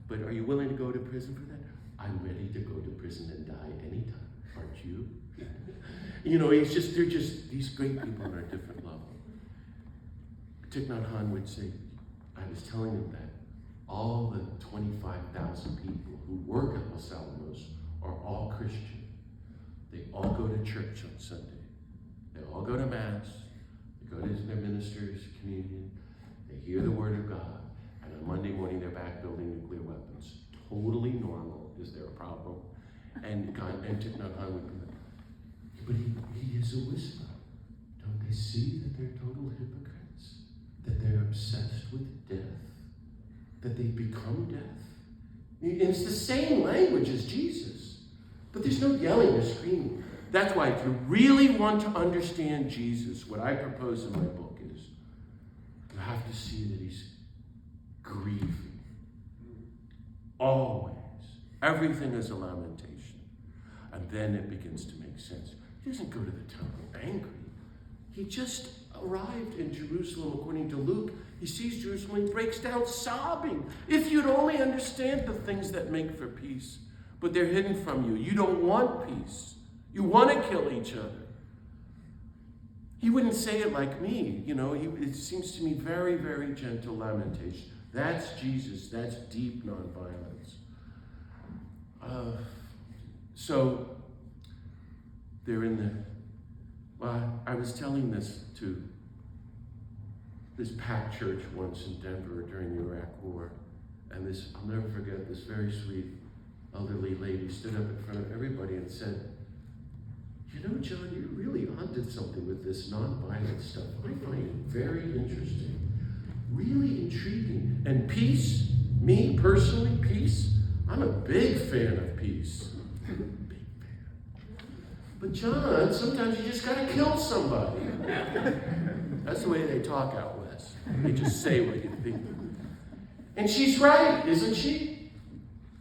But are you willing to go to prison for that? I'm ready to go to prison and die anytime. Aren't you? They're just these great people on a different level. Thich Nhat Hanh would say, I was telling him that all the 25,000 people who work at Los Alamos are all Christian. They all go to church on Sunday. They all go to Mass. They go to their minister's communion. They hear the Word of God. And on Monday morning, they're back building nuclear weapons. Totally normal. Is there a problem? And Thich Nhat Hanh would be like, but he is a whisper. Don't they see that they're total hypocrites? That they're obsessed with death? That they become death? It's the same language as Jesus, but there's no yelling or screaming. That's why if you really want to understand Jesus, what I propose in my book is you have to see that he's grieving. Always. Everything is a lamentation. And then it begins to make sense. He doesn't go to the temple angry. He just arrived in Jerusalem, according to Luke. He sees Jerusalem, he breaks down sobbing. If you'd only understand the things that make for peace, but they're hidden from you. You don't want peace. You want to kill each other. He wouldn't say it like me. It seems to me very, very gentle lamentation. That's Jesus. That's deep nonviolence. So they're in the... Well, I was telling this to this packed church once in Denver during the Iraq War. And I'll never forget, this very sweet elderly lady stood up in front of everybody and said, John, you're really onto something with this nonviolent stuff. I find it very interesting, really intriguing. And peace, me personally, peace, I'm a big fan of peace. Big fan. But John, sometimes you just gotta kill somebody. That's the way they talk out west. They just say what you think. And she's right, isn't she?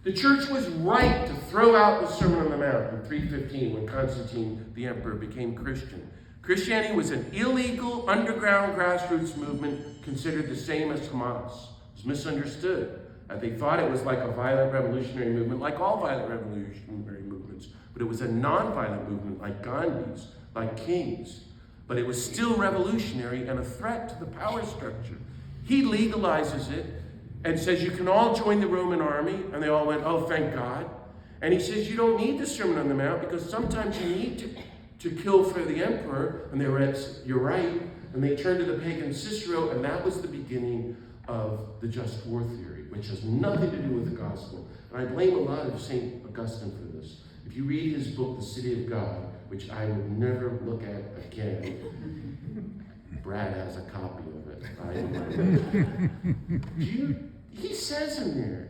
The church was right to throw out the Sermon on the Mount in 315 when Constantine the emperor became Christian. Christianity was an illegal underground grassroots movement considered the same as Hamas. It was misunderstood. They thought it was like a violent revolutionary movement, like all violent revolutionary movements. But it was a non-violent movement like Gandhi's, like King's. But it was still revolutionary and a threat to the power structure. He legalizes it and says, you can all join the Roman army. And they all went, oh, thank God. And he says, you don't need the Sermon on the Mount because sometimes you need to kill for the emperor. And they went, you're right. And they turned to the pagan Cicero, and that was the beginning of the just war theory, which has nothing to do with the gospel. And I blame a lot of St. Augustine for this. If you read his book, The City of God, which I would never look at again, Brad has a copy of it. He says in there,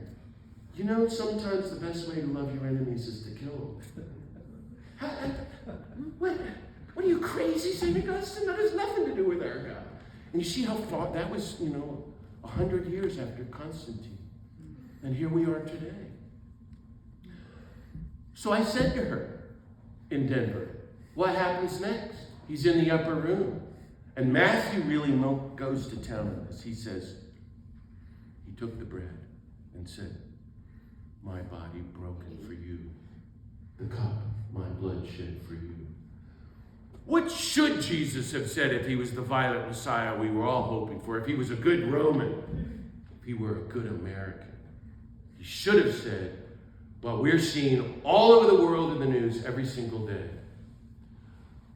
sometimes the best way to love your enemies is to kill them. What are you crazy, St. Augustine? That has nothing to do with our God. And you see how far that was, 100 years after Constantine. And here we are today. So I said to her in Denver, what happens next? He's in the upper room. And Matthew really goes to town on this. He says, he took the bread and said, my body broken for you. The cup, my blood shed for you. What should Jesus have said if he was the violent Messiah we were all hoping for? If he was a good Roman? If he were a good American? He should have said, what we're seeing all over the world in the news every single day.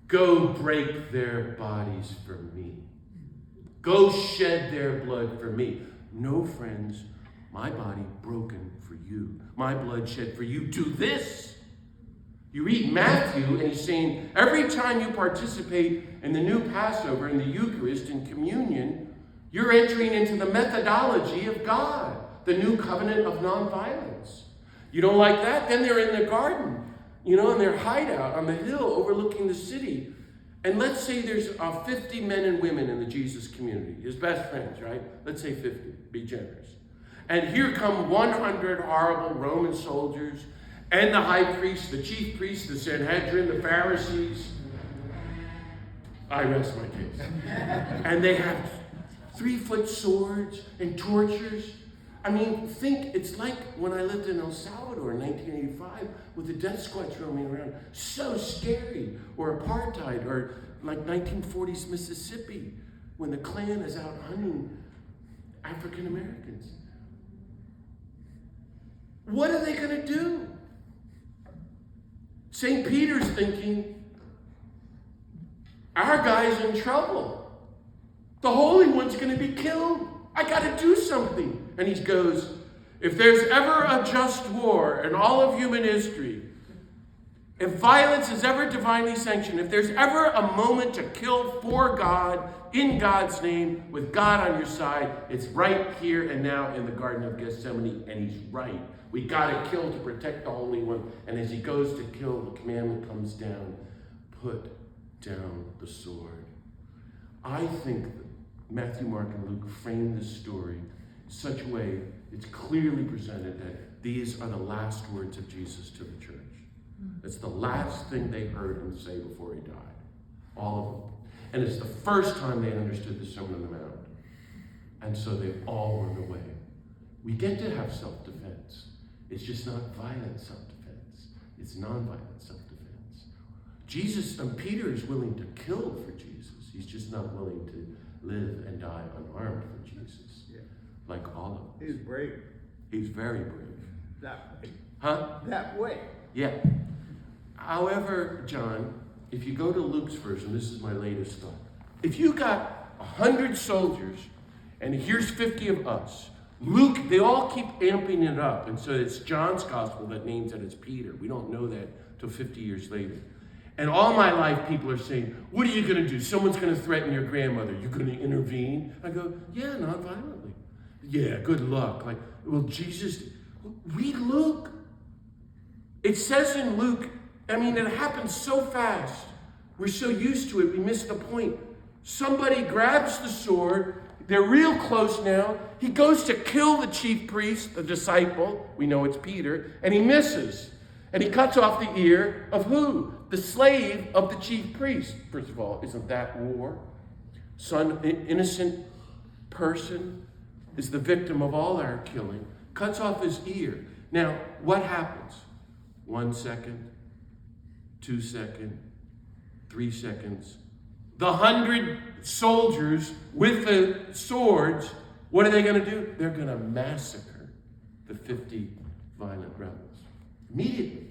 Go break their bodies for me. Go shed their blood for me. No, friends, my body broken for you. My blood shed for you. Do this. You read Matthew, and he's saying, every time you participate in the new Passover, in the Eucharist, in communion, you're entering into the methodology of God, the new covenant of nonviolence. You don't like that? Then they're in the garden, in their hideout on the hill overlooking the city. And let's say there's 50 men and women in the Jesus community, his best friends, right? Let's say 50, be generous. And here come 100 horrible Roman soldiers and the high priest, the chief priest, the Sanhedrin, the Pharisees. I rest my case. And they have 3-foot swords and torches. I mean, it's like when I lived in El Salvador in 1985 with the death squads roaming around. So scary. Or apartheid, or like 1940s Mississippi when the Klan is out hunting African Americans. What are they going to do? St. Peter's thinking, our guy's in trouble. The Holy One's going to be killed. I got to do something. And he goes, if there's ever a just war in all of human history, if violence is ever divinely sanctioned, if there's ever a moment to kill for God, in God's name, with God on your side, it's right here and now in the Garden of Gethsemane, and he's right. We got to kill to protect the Holy One. And as he goes to kill, the commandment comes down, put down the sword. I think that Matthew, Mark, and Luke framed this story in such a way it's clearly presented that these are the last words of Jesus to the church. It's the last thing they heard him say before he died. All of them. And it's the first time they understood the Sermon on the Mount. And so they all run away. We get to have self-defense. It's just not violent self-defense. It's nonviolent self-defense. Jesus, and Peter is willing to kill for Jesus. He's just not willing to live and die unarmed for Jesus. Yeah. Like all of us. He's brave. He's very brave. That way. Huh? That way. Yeah. However, John, if you go to Luke's version, this is my latest thought. If you got 100 soldiers, and here's 50 of us, Luke, they all keep amping it up. And so it's John's gospel that names it as Peter. We don't know that till 50 years later. And all my life, people are saying, what are you going to do? Someone's going to threaten your grandmother. You're going to intervene? I go, yeah, non-violently. Yeah, good luck. Like, well, Jesus, read Luke. It says in Luke, I mean, it happens so fast. We're so used to it, we miss the point. Somebody grabs the sword. They're real close now. He goes to kill the chief priest, the disciple. We know it's Peter. And he misses. And he cuts off the ear of who? The slave of the chief priest. First of all, isn't that war? Innocent person is the victim of all our killing. Cuts off his ear. Now, what happens? 1 second, 2 seconds, 3 seconds. The 100 soldiers with the swords, what are they going to do? They're going to massacre the 50 violent rebels immediately.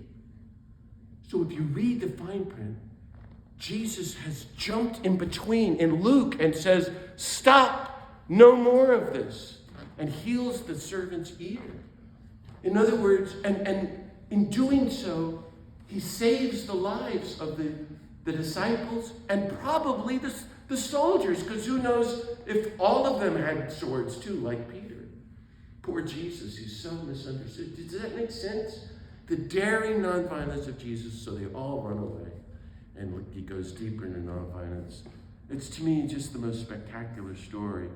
So if you read the fine print, Jesus has jumped in between in Luke and says, stop, no more of this, and heals the servant's ear. In other words, and in doing so, he saves the lives of the disciples and probably the soldiers, because who knows if all of them had swords too, like Peter. Poor Jesus, he's so misunderstood. Does that make sense? The daring nonviolence of Jesus, so they all run away. And he goes deeper into nonviolence. It's, to me, just the most spectacular story.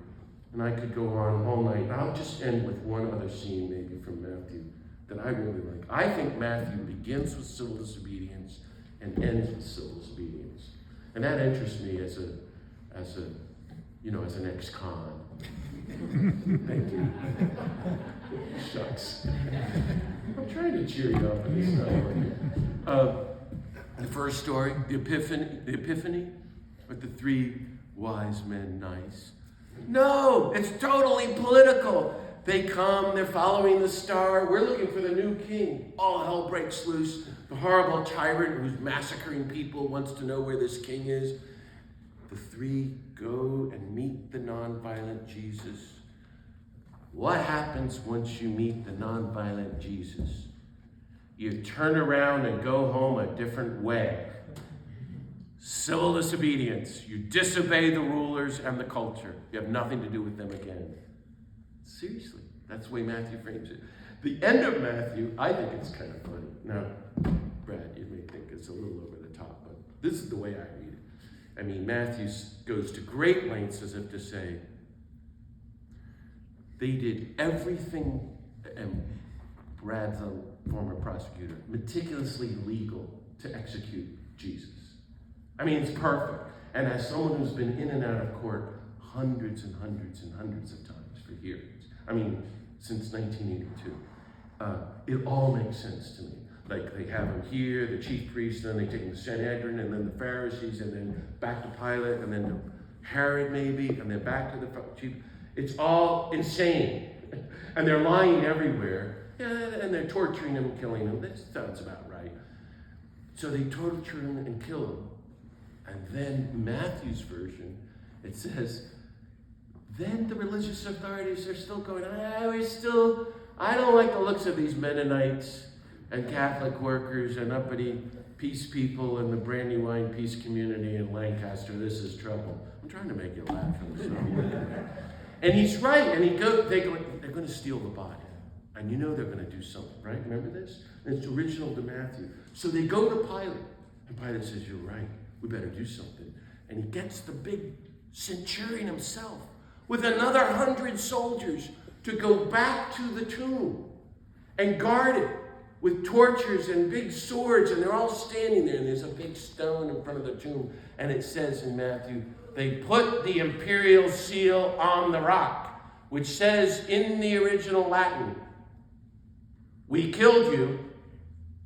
And I could go on all night. I'll just end with one other scene, maybe from Matthew, that I really like. I think Matthew begins with civil disobedience and ends with civil disobedience. And that interests me as an ex-con. Thank you. Shucks. I'm trying to cheer you up, and it's not working. The first story, the Epiphany, with the 3 wise men, nice. No, it's totally political. They come, they're following the star. We're looking for the new king. All hell breaks loose. The horrible tyrant who's massacring people wants to know where this king is. The 3 go and meet the nonviolent Jesus. What happens once you meet the nonviolent Jesus? You turn around and go home a different way. Civil disobedience. You disobey the rulers and the culture. You have nothing to do with them again. Seriously, that's the way Matthew frames it. The end of Matthew, I think it's kind of funny. Now, Brad, you may think it's a little over the top, but this is the way I read it. I mean, Matthew goes to great lengths as if to say, they did everything, and Brad's a former prosecutor, meticulously legal to execute Jesus. I mean, it's perfect. And as someone who's been in and out of court hundreds and hundreds and hundreds of times for hearings, I mean, since 1982, it all makes sense to me. Like, they have him here, the chief priest, then they take him to Sanhedrin, and then the Pharisees, and then back to Pilate, and then to Herod maybe, and then back to the chief. It's all insane. And they're lying everywhere. And they're torturing him and killing him. That sounds about right. So they torture him and kill him. And then Matthew's version, it says, then the religious authorities are still going, I don't like the looks of these Mennonites and Catholic workers and uppity peace people and the Brandywine peace community in Lancaster. This is trouble. I'm trying to make you laugh. And he's right. And they're going to steal the body. And you know they're going to do something, right? Remember this? And it's original to Matthew. So they go to Pilate. And Pilate says, you're right. We better do something. And he gets the big centurion himself with another 100 soldiers to go back to the tomb and guard it with torches and big swords, and they're all standing there, and there's a big stone in front of the tomb, and it says in Matthew, they put the imperial seal on the rock, which says in the original Latin, we killed you,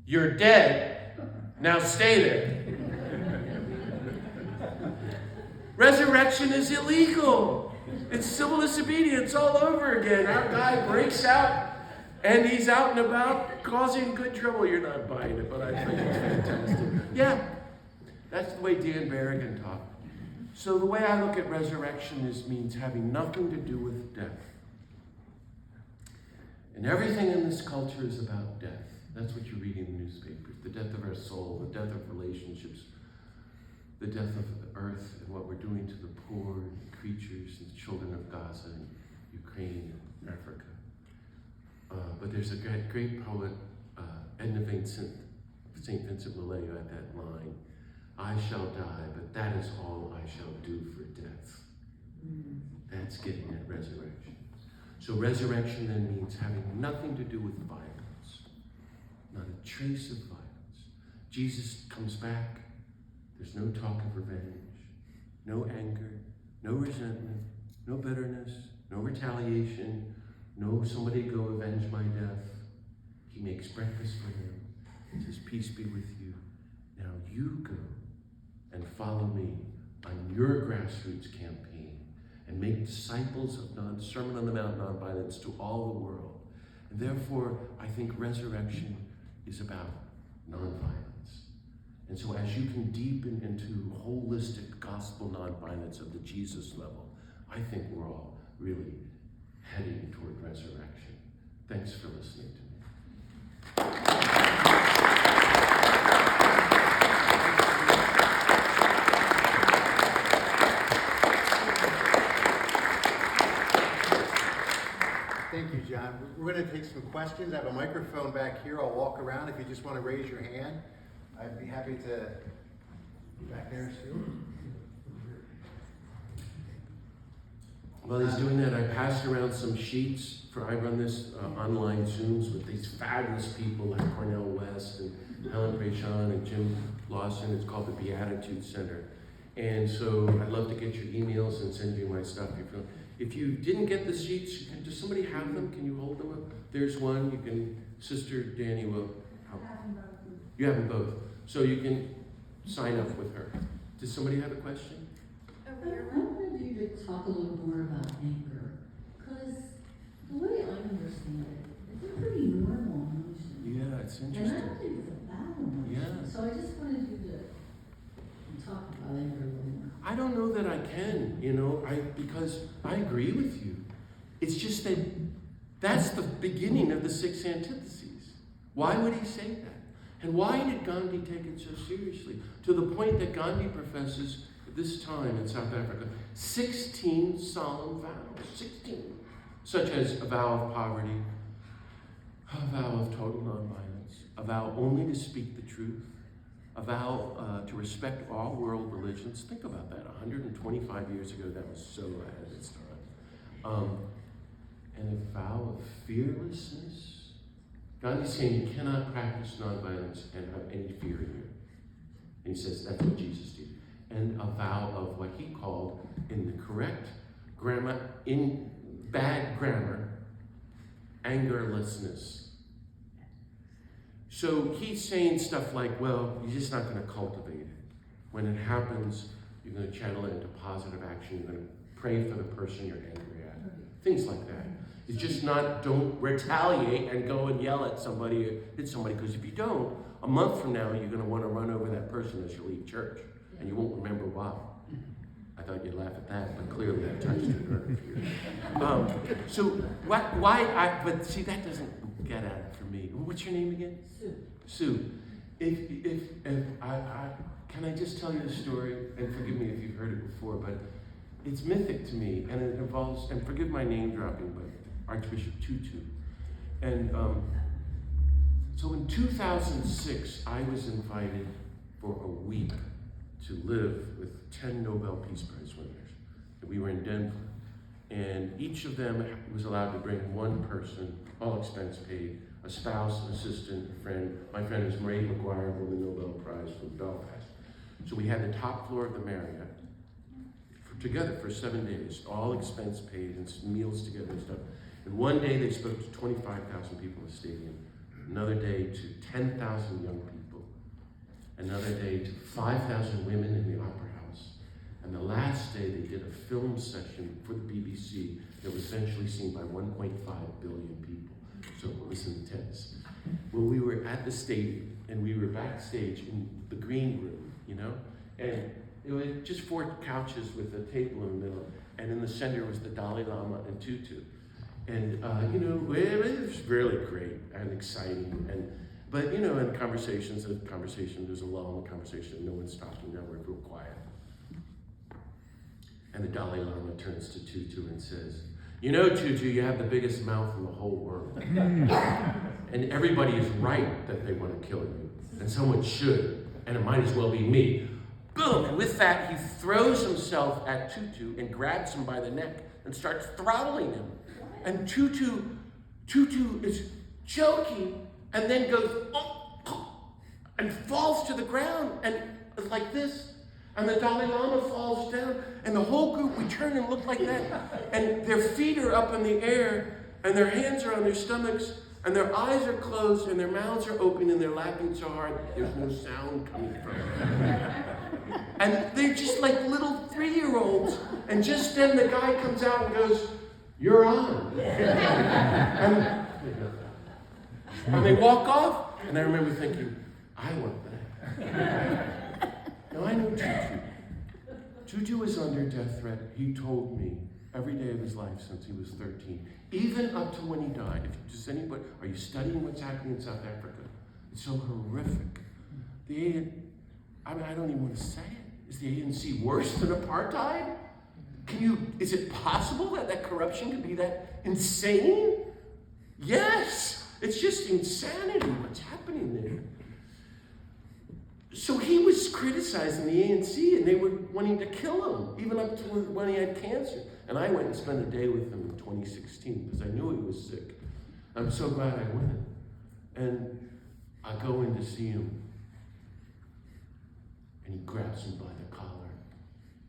you're dead, now stay there. Resurrection is illegal. It's civil disobedience all over again. Our guy breaks out, and he's out and about causing good trouble. You're not buying it, but I think it's fantastic. Yeah, that's the way Dan Berrigan taught. So the way I look at resurrection means having nothing to do with death. And everything in this culture is about death. That's what you read in the newspapers. The death of our soul, the death of relationships, the death of the earth and what we're doing to the poor and creatures and the children of Gaza and Ukraine and Africa. But there's a great poet, Edna St. Vincent Millay, who had that line, I shall die, but that is all I shall do for death. That's getting at resurrection. So resurrection then means having nothing to do with violence, not a trace of violence. Jesus comes back. There's no talk of revenge, no anger, no resentment, no bitterness, no retaliation, no somebody go avenge my death. He makes breakfast for them. He says, peace be with you. Now you go and follow me on your grassroots campaign and make disciples of Sermon on the Mount nonviolence to all the world. And therefore, I think resurrection is about nonviolence. And so as you can deepen into holistic gospel nonviolence of the Jesus level, I think we're all really heading toward resurrection. Thanks for listening to me. Thank you, John. We're going to take some questions. I have a microphone back here. I'll walk around. If you just want to raise your hand, I'd be happy to. Back there, Stu. While he's doing that, I passed around some sheets I run this online Zooms with these fabulous people like Cornel West and Helen Prashon and Jim Lawson. It's called the Beatitude Center. And so I'd love to get your emails and send you my stuff. If you didn't get the sheets, does somebody have them? Can you hold them up? There's one. You can, Sister Danny will help. You have them both. So you can sign up with her. Does somebody have a question? I wanted you to talk a little more about anger, because the way I understand it, it's a pretty normal emotion. Yeah, it's And I interesting. don't think it's a bad emotion. Yeah. So I just wanted you to talk about anger a little more. I don't know that I can, because I agree with you. It's just that that's the beginning of the six antitheses. Why would he say that? And why did Gandhi take it so seriously? To the point that Gandhi professes at this time in South Africa 16 solemn vows, 16, such as a vow of poverty, a vow of total nonviolence, a vow only to speak the truth, a vow to respect all world religions. Think about that. 125 years ago, that was so ahead of its time. And a vow of fearlessness. Gandhi's saying you cannot practice nonviolence and have any fear in you. And he says that's what Jesus did. And a vow of what he called, in the correct grammar, in bad grammar, angerlessness. So he's saying stuff like, well, you're just not going to cultivate it. When it happens, you're going to channel it into positive action. You're going to pray for the person you're angry at. Things like that. It's just not, don't retaliate and go and yell at somebody or hit somebody, because if you don't, a month from now, you're going to want to run over that person as you leave church, and you won't remember why. I thought you'd laugh at that, but clearly that touched it. So but see, that doesn't get at it for me. What's your name again? Sue. Sue. Can I just tell you a story? And forgive me if you've heard it before, but it's mythic to me, and it involves, and forgive my name dropping, but Archbishop Tutu. And so in 2006, I was invited for a week to live with 10 Nobel Peace Prize winners. And we were in Denver. And each of them was allowed to bring one person, all expense paid, a spouse, an assistant, a friend. My friend is Marie McGuire, won the Nobel Prize from Belfast. So we had the top floor of the Marriott together for 7 days, all expense paid and meals together and stuff. And one day they spoke to 25,000 people in the stadium. Another day to 10,000 young people. Another day to 5,000 women in the Opera House. And the last day they did a film session for the BBC that was eventually seen by 1.5 billion people. So it was intense. Well, we were at the stadium and we were backstage in the green room, you know? And it was just 4 couches with a table in the middle. And in the center was the Dalai Lama and Tutu. And, you know, it was really great and exciting. But, you know, in conversations, there's a lull in the conversation. No one's talking, now we're real quiet. And the Dalai Lama turns to Tutu and says, "You know, Tutu, you have the biggest mouth in the whole world. And everybody is right that they want to kill you. And someone should. And it might as well be me." Boom! And with that, he throws himself at Tutu and grabs him by the neck and starts throttling him. And Tutu is choking and then goes, and falls to the ground and like this. And the Dalai Lama falls down, and the whole group, we turn and look like that. And their feet are up in the air, and their hands are on their stomachs, and their eyes are closed, and their mouths are open, and they're laughing so hard there's no sound coming from them. And they're just like little 3-year-olds. And just then the guy comes out and goes, "You're on." And they walk off, and I remember thinking, I want that. Now I know Tutu. Tutu is under death threat. He told me every day of his life since he was 13, even up to when he died. Are you studying what's happening in South Africa? It's so horrific. I don't even want to say it. Is the ANC worse than apartheid? Is it possible that corruption could be that insane? Yes, it's just insanity what's happening there. So he was criticizing the ANC, and they were wanting to kill him, even up to when he had cancer. And I went and spent a day with him in 2016 because I knew he was sick. I'm so glad I went. And I go in to see him, and he grabs him by the collar.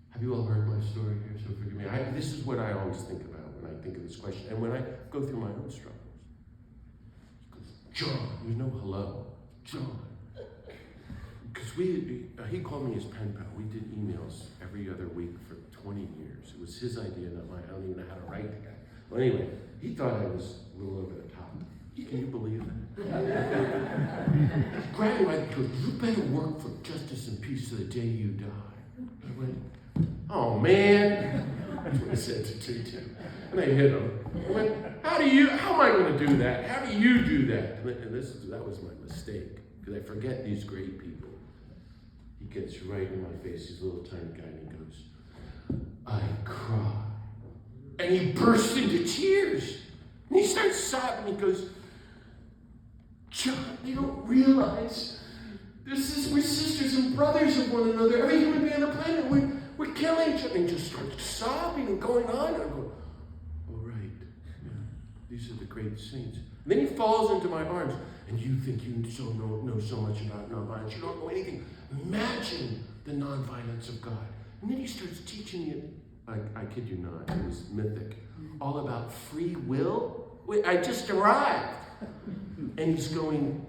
Have you all heard my story here? So forgive me. This is what I always think about when I think of this question, and when I go through my own struggles. He goes, "John," there's no hello, "John." Because he called me his pen pal. We did emails every other week for 20 years. It was his idea, not mine. I don't even know how to write the guy. Well, anyway, he thought I was a little over the top. Can you believe that? Grabbed me, he goes, "You better work for justice and peace to the day you die." I went, "Oh, man." That's what I said to Tutu. And I hit him. I went, how am I going to do that? How do you do that? And that was my mistake, because I forget these great people. He gets right in my face, he's a little tiny guy, and he goes, "I cry." And he bursts into tears. And he starts sobbing. He goes, "John, they don't realize we're sisters and brothers of one another. Every human being on the planet, we're killing each other." And he just starts sobbing and going on. And I go, "Oh, right. Yeah, these are the great saints." And then he falls into my arms. "And you think you know so much about nonviolence. You don't know anything. Imagine the nonviolence of God." And then he starts teaching me, I kid you not, it was mythic, all about free will. Wait, I just arrived. And he's going,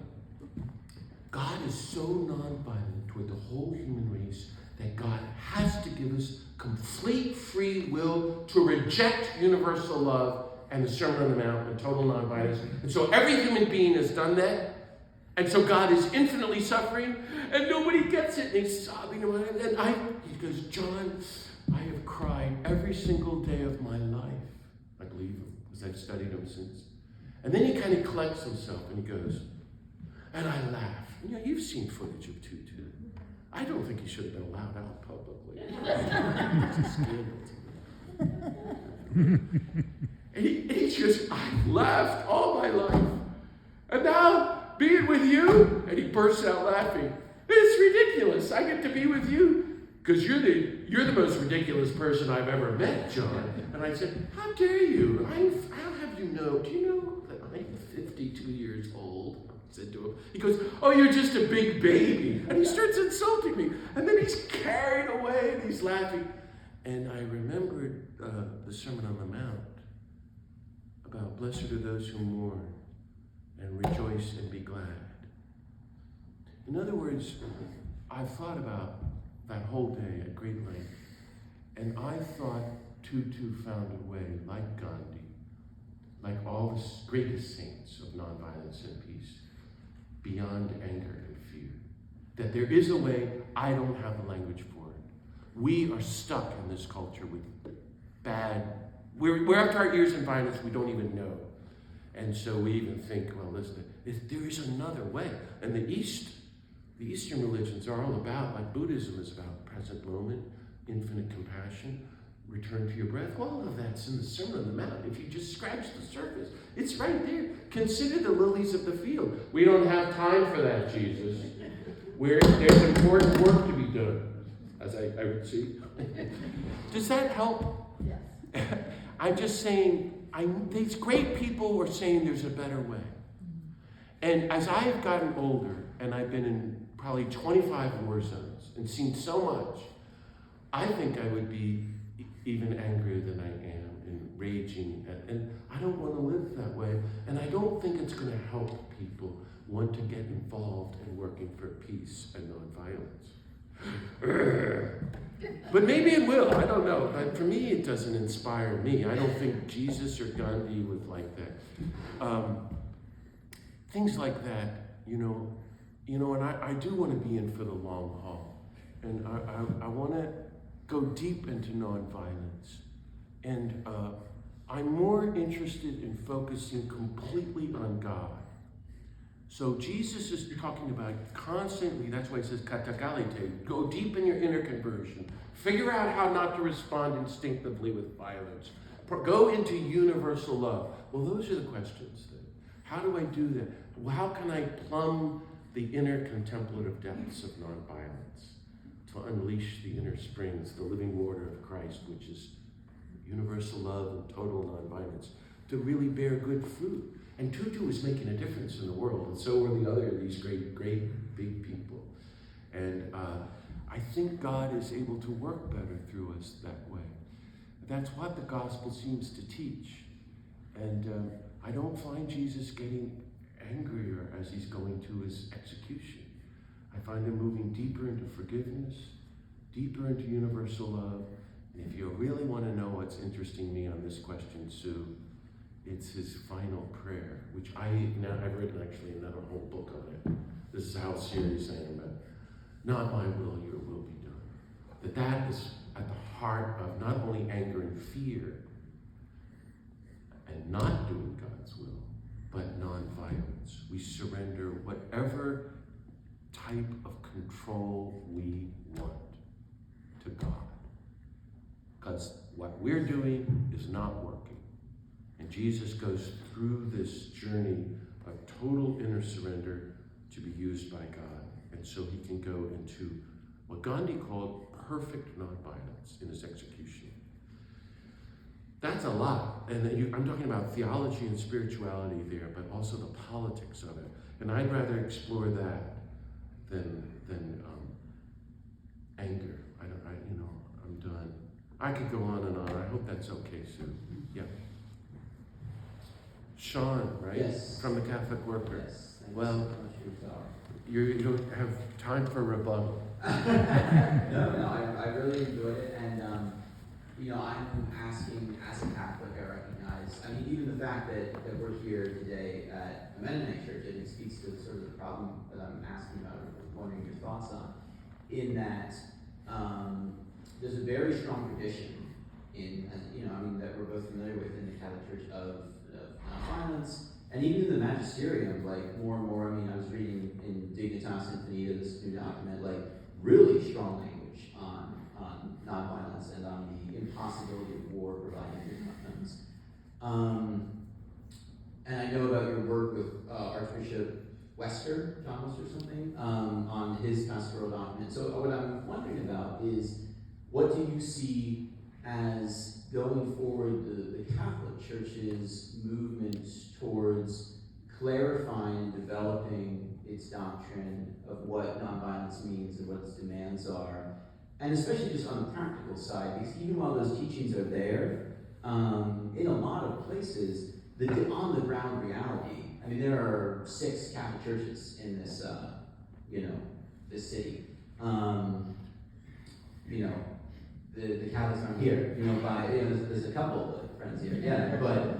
God is so nonviolent toward the whole human race that God has to give us complete free will to reject universal love and the Sermon on the Mount and total nonviolence. And so every human being has done that. And so God is infinitely suffering, and nobody gets it. And he's sobbing. And he goes, "John, I have cried every single day of my life." I believe him, because I've studied him since. And then he kind of collects himself, and he goes, and I laugh. You know, you've seen footage of Tutu. I don't think he should have been allowed out publicly. It's a scandal to me. And he just, I've laughed all my life. And now, being with you, and he bursts out laughing. It's ridiculous. I get to be with you because you're the most ridiculous person I've ever met, John. And I said, "How dare you? I'll have you know. Do you know that I'm 52 years old. I said to him, he goes, oh, you're just a big baby. And he starts insulting me. And then he's carried away and he's laughing. And I remembered the Sermon on the Mount about blessed are those who mourn and rejoice and be glad. In other words, I've thought about that whole day at great length, and I thought Tutu found a way, like Gandhi, like all the greatest saints of nonviolence and peace, beyond anger and fear. That there is a way, I don't have the language for it. We are stuck in this culture with bad, we're up to our ears in violence we don't even know. And so we even think, well, listen, there is another way. And the Eastern religions are all about, like Buddhism is about present moment, infinite compassion, return to your breath. All of that's in the Sermon on the Mount. If you just scratch the surface, it's right there. Consider the lilies of the field. We don't have time for that, Jesus. There's important work to be done, as I would see. Does that help? Yes. I'm just saying, these great people were saying there's a better way. And as I have gotten older, and I've been in probably 25 war zones and seen so much, I think I would be even angrier than I am and raging. And I don't want to live that way. And I don't think it's going to help people want to get involved in working for peace and nonviolence. But maybe it will, I don't know. But for me, it doesn't inspire me. I don't think Jesus or Gandhi was like that. Things like that, and I do want to be in for the long haul. And I want to go deep into nonviolence. And I'm more interested in focusing completely on God. So Jesus is talking about constantly, that's why he says katagalite, go deep in your inner conversion. Figure out how not to respond instinctively with violence. Go into universal love. Well, those are the questions then. How do I do that? How can I plumb the inner contemplative depths of nonviolence to unleash the inner springs, the living water of Christ, which is universal love and total nonviolence, to really bear good fruit? And Tutu is making a difference in the world, and so are the other of these great, big people. And I think God is able to work better through us that way. That's what the gospel seems to teach. And I don't find Jesus getting angrier as he's going to his execution. I find him moving deeper into forgiveness, deeper into universal love. And if you really want to know what's interesting me on this question, Sue, it's his final prayer, which I've written actually another whole book on it. This is how serious I am about it. Not my will, your will be done. That is at the heart of not only anger and fear and not doing God's will, but nonviolence. We surrender whatever type of control we want to God. Because what we're doing is not working. And Jesus goes through this journey of total inner surrender to be used by God. And so he can go into what Gandhi called perfect nonviolence in his execution. That's a lot. And I'm talking about theology and spirituality there, but also the politics of it. And I'd rather explore that than anger. I'm done. I could go on and on. I hope that's okay, Sue. Yeah. Sean, right? Yes. From the Catholic Worker. Yes. Well, you don't have time for rebuttal. No, I really enjoyed it, and I'm asking as a Catholic, I recognize. I mean, even the fact that we're here today at a Mennonite church, I think speaks to sort of the problem that I'm asking about, or wondering your thoughts on. In that, there's a very strong tradition that we're both familiar with in the Catholic Church of nonviolence. And even in the magisterium, like more and more, I was reading in Dignitas Infinita, this new document, like really strong language on nonviolence and on the impossibility of war providing good outcomes. And I know about your work with Archbishop Wester, John Wester or something, on his pastoral document. So what I'm wondering about is, what do you see as going forward the Catholic Church's movement towards towards clarifying and developing its doctrine of what nonviolence means and what its demands are, and especially just on the practical side, because even while those teachings are there, in a lot of places, the on-the-ground reality, I mean, there are 6 Catholic churches in this, this city. The Catholics aren't here, there's a couple of friends here, yeah, but,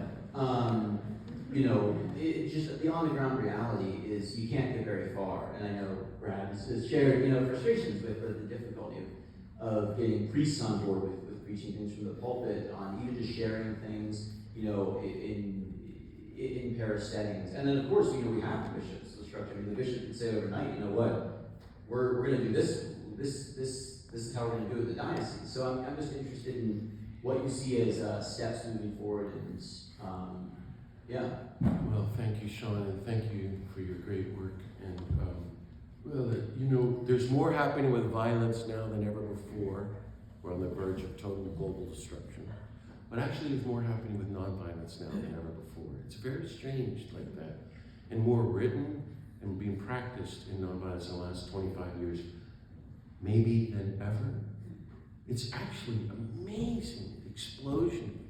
it just, the on-the-ground reality is you can't get very far, and I know Brad has shared, frustrations with the difficulty of getting priests on board with preaching things from the pulpit, on even just sharing things, in parish settings. And then, of course, we have the bishop's instruction. I mean, the bishop could say overnight, you know what, we're going to do this is how we're going to do it in the diocese. So I'm just interested in what you see as steps moving forward, and yeah. Well, thank you, Sean, and thank you for your great work. And there's more happening with violence now than ever before. We're on the verge of total global destruction. But actually, there's more happening with nonviolence now than ever before. It's very strange like that. And more written and being practiced in nonviolence in the last 25 years, maybe than ever. It's actually amazing explosion,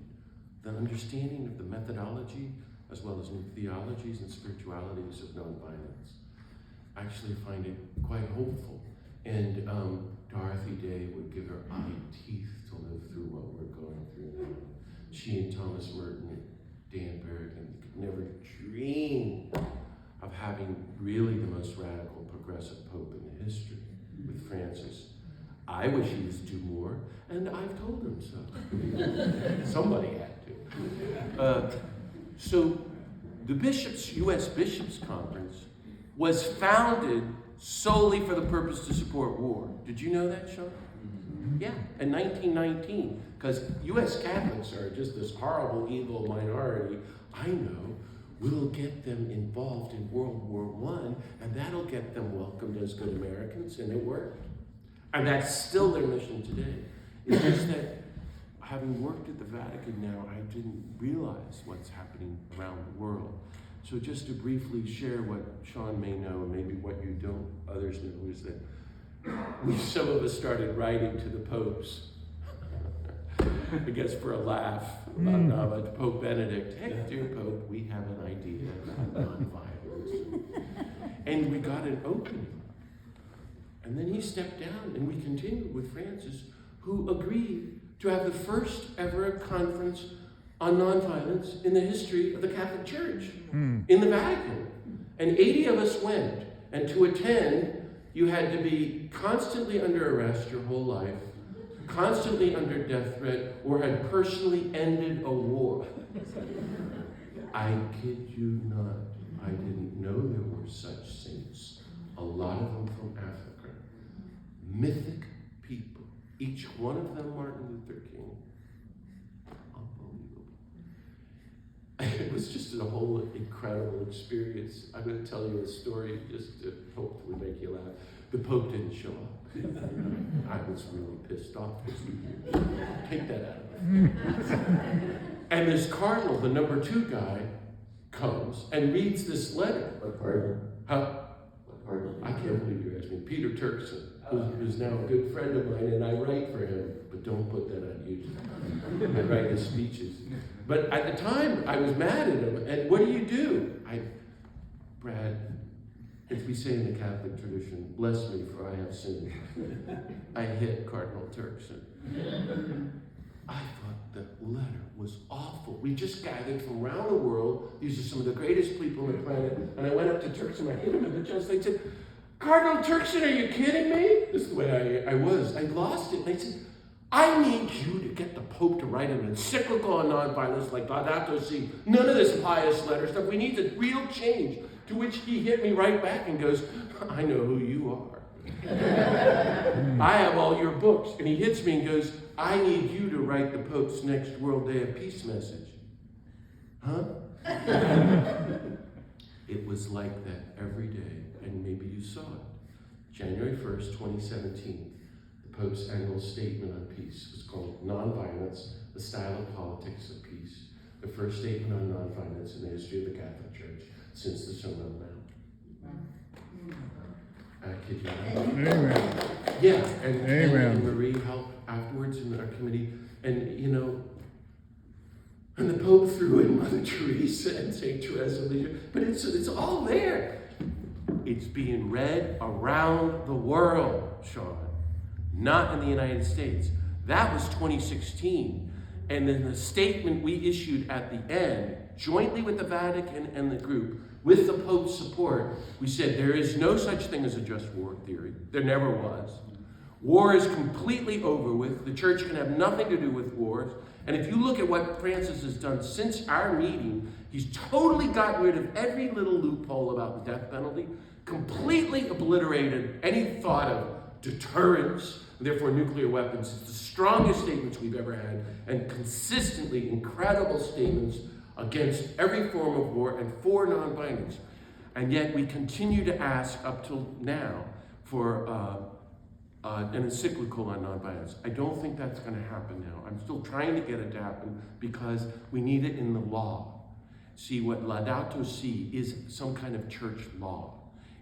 the understanding of the methodology, as well as new theologies and spiritualities of nonviolence. I actually find it quite hopeful. And Dorothy Day would give her eye teeth to live through what we're going through now. She and Thomas Merton and Dan Berrigan could never dream of having really the most radical progressive pope in the history with Francis. I wish he was to do more, and I've told him so. Somebody had to. So the U.S. Bishops' Conference was founded solely for the purpose to support war. Did you know that, Sean? Yeah, in 1919, because U.S. Catholics are just this horrible, evil minority. I know we'll get them involved in World War I, and that'll get them welcomed as good Americans, and it worked. And that's still their mission today. It's just that having worked at the Vatican now, I didn't realize what's happening around the world. So just to briefly share what Sean may know, and maybe what you don't, others know, is that some of us started writing to the popes, I guess for a laugh, about Pope Benedict. Hey, dear Pope, we have an idea about nonviolence. And we got an opening. And then he stepped down, and we continued with Francis, who agreed to have the first ever conference on nonviolence in the history of the Catholic Church in the Vatican. And 80 of us went. And to attend, you had to be constantly under arrest your whole life, constantly under death threat, or had personally ended a war. I kid you not, I didn't know there were such saints. A lot of them from Africa. Mythic people. Each one of them Martin Luther King. Unbelievable. It was just a whole incredible experience. I'm going to tell you a story just to hopefully make you laugh. The Pope didn't show up. I was really pissed off this weekend. Take that out of me. And this cardinal, the number 2 guy, comes and reads this letter. What cardinal? Huh? What cardinal? I can't believe you asked me. Peter Turkson, who's now a good friend of mine, and I write for him, but don't put that on YouTube. I write his speeches. But at the time, I was mad at him, and what do? Brad, as we say in the Catholic tradition, bless me for I have sinned. I hit Cardinal Turkson. I thought the letter was awful. We just gathered from around the world. These are some of the greatest people on the planet. And I went up to Turkson, I hit him in the chest. I said, Cardinal Turkson, are you kidding me? This is the way I was. I lost it. And I said, I need you to get the Pope to write an encyclical on nonviolence like Laudato Si. None of this pious letter stuff. We need a real change. To which he hit me right back and goes, I know who you are. I have all your books. And he hits me and goes, I need you to write the Pope's next World Day of Peace message. Huh? It was like that every day, and maybe you saw it. January 1st, 2017, the Pope's annual statement on peace was called Nonviolence, the Style of Politics of Peace. the first statement on nonviolence in the history of the Catholic Church since the Sermon on the Mount. I kid you not. Amen. Yeah, and Amen. Marie helped afterwards in our committee, and you know, and the Pope threw in Mother Teresa and St. Teresa of Lisieux, but it's all there. It's being read around the world, Sean, not in the United States. That was 2016. And then the statement we issued at the end, jointly with the Vatican and the group, with the Pope's support, we said there is no such thing as a just war theory. There never was. War is completely over with. The church can have nothing to do with wars. And if you look at what Francis has done since our meeting, he's totally got rid of every little loophole about the death penalty, completely obliterated any thought of deterrence, and therefore nuclear weapons. It's the strongest statements we've ever had, and consistently incredible statements against every form of war and for nonviolence. And yet we continue to ask up till now for an encyclical on nonviolence. I don't think that's going to happen now. I'm still trying to get it to happen because we need it in the law. See, what Laudato Si is some kind of church law.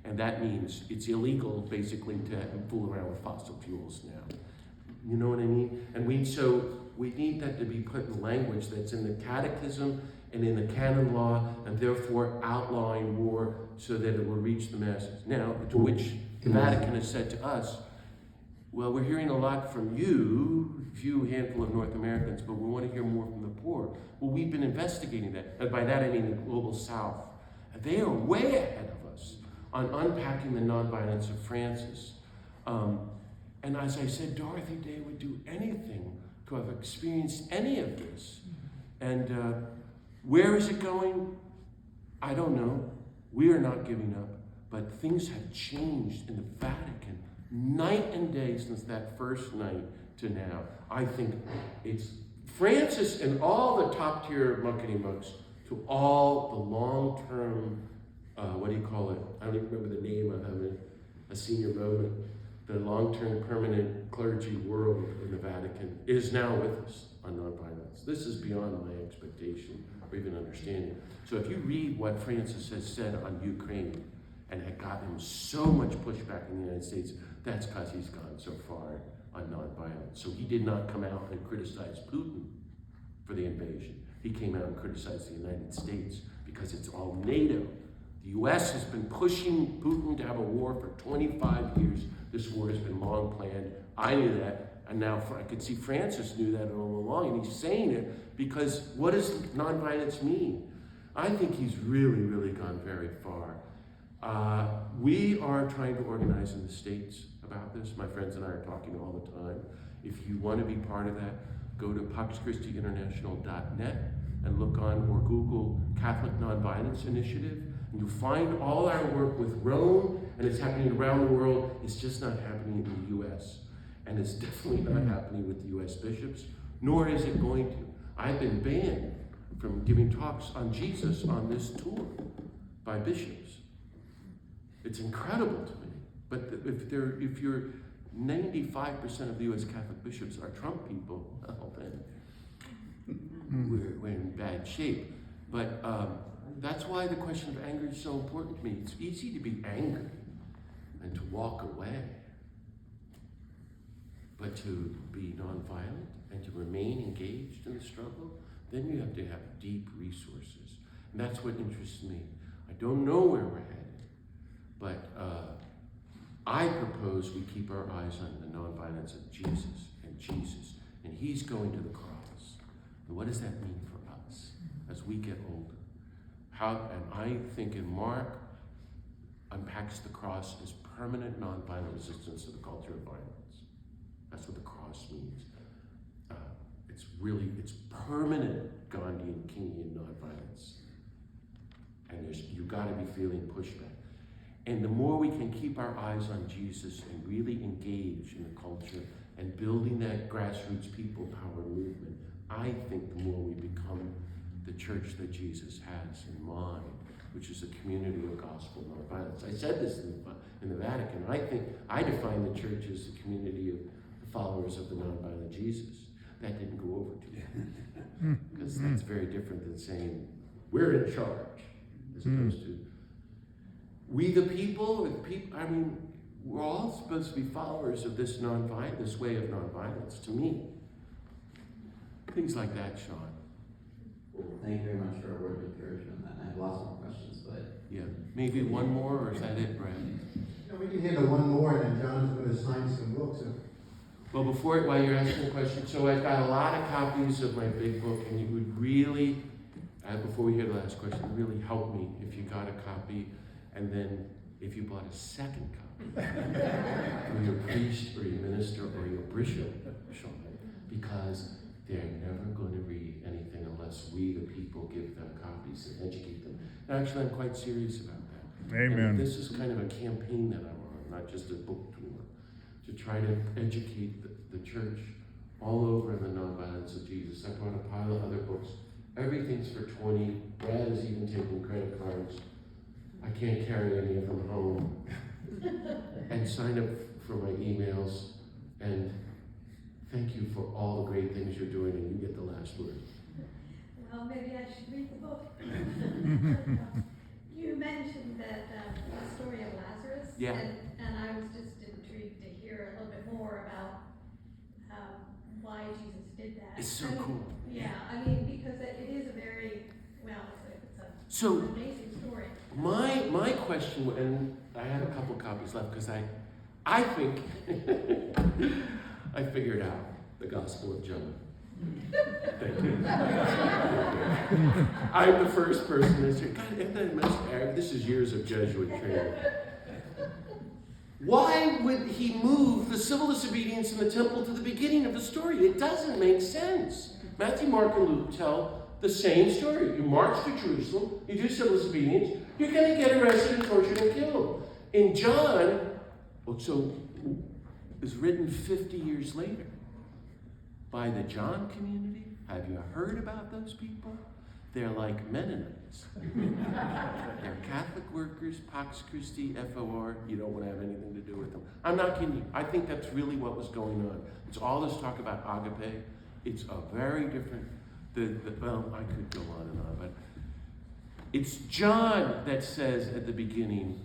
And that means it's illegal, basically, to fool around with fossil fuels now. You know what I mean? And we need that to be put in language that's in the catechism and in the canon law, and therefore outlawing war so that it will reach the masses. Now, to which the Vatican has said to us, well, we're hearing a lot from you, few handful of North Americans, but we want to hear more from the poor. Well, we've been investigating that. And by that I mean the global South. And they are way ahead of us on unpacking the nonviolence of Francis. And as I said, Dorothy Day would do anything to have experienced any of this. And where is it going? I don't know. We are not giving up. But things have changed in the Vatican night and day since that first night to now. I think it's Francis and all the top tier muckety mucks to all the long-term, what do you call it? I don't even remember the name. I'm having a senior moment. The long-term permanent clergy world in the Vatican is now with us on nonviolence. This is beyond my expectation or even understanding. So if you read what Francis has said on Ukraine and had gotten so much pushback in the United States, that's because he's gone so far on nonviolence. So he did not come out and criticize Putin for the invasion. He came out and criticized the United States because it's all NATO. The US has been pushing Putin to have a war for 25 years. This war has been long planned. I knew that, and now I could see Francis knew that all along, and he's saying it because what does nonviolence mean? I think he's really, really gone very far. We are trying to organize in the States about this. My friends and I are talking all the time. If you want to be part of that, go to paxchristiinternational.net and look on or Google Catholic Nonviolence Initiative. And you'll find all our work with Rome, and it's happening around the world. It's just not happening in the U.S. And it's definitely not happening with the U.S. bishops, nor is it going to. I've been banned from giving talks on Jesus on this tour by bishops. It's incredible to me. But if you're 95% of the U.S. Catholic bishops are Trump people, well, then we're in bad shape. But that's why the question of anger is so important to me. It's easy to be angry and to walk away. But to be nonviolent and to remain engaged in the struggle, then you have to have deep resources. And that's what interests me. I don't know where we're headed, but I propose we keep our eyes on the nonviolence of Jesus, and he's going to the cross. And what does that mean for us as we get older? And I think in Mark unpacks the cross as permanent nonviolent resistance to the culture of violence. That's what the cross means. It's permanent Gandhian, Kingian nonviolence. And you've got to be feeling pushback. And the more we can keep our eyes on Jesus and really engage in the culture and building that grassroots people power movement, I think the more we become the church that Jesus has in mind, which is a community of gospel nonviolence. I said this in the Vatican. I define the church as a community of the followers of the nonviolent Jesus. That didn't go over too well. because that's very different than saying, we're in charge, as opposed to, we the people, or the people, I mean, we're all supposed to be followers of this way of nonviolence, to me. Things like that, Sean. Well, thank you very much for a word of encouragement on that. I have lots more questions, but Yeah, maybe one more, or is that it, Brad? We can handle one more, and then John's going to sign some books. Well, while you're asking a question, so I've got a lot of copies of my big book, and it would really, before we hear the last question, it would really help me if you got a copy, and then if you bought a second copy for your priest or your minister or your bishop, Sean, because they're never going to read anything unless we, the people, give them copies and educate them. And actually, I'm quite serious about that. Amen. And this is kind of a campaign that I'm on, not just a book tour, to try to educate the church all over the nonviolence of Jesus. I brought a pile of other books. Everything's for $20. Brad is even taking credit cards. I can't carry any of them home. And sign up for my emails. And thank you for all the great things you're doing, and you get the last word. Well, maybe I should read the book. You mentioned that the story of Lazarus. Yeah. And I was just intrigued to hear a little bit more about why Jesus did that. It's so cool. Yeah, I mean, because it is a very, it's So, an amazing story. my question, and I have a couple copies left, because I think I figured out the Gospel of John. Thank you. I'm the first person to say, God, isn't that much arrogant? This is years of Jesuit training. Why would he move the civil disobedience in the temple to the beginning of the story? It doesn't make sense. Matthew, Mark, and Luke tell the same story. You march to Jerusalem, you do civil disobedience, you're going to get arrested and tortured and killed. In John, is written 50 years later by the John community. Have you heard about those people? They're like Mennonites. They're Catholic workers, Pax Christi, FOR. You don't want to have anything to do with them. I'm not kidding you. I think that's really what was going on. It's all this talk about agape. It's a very different, well, I could go on and on, but it's John that says at the beginning,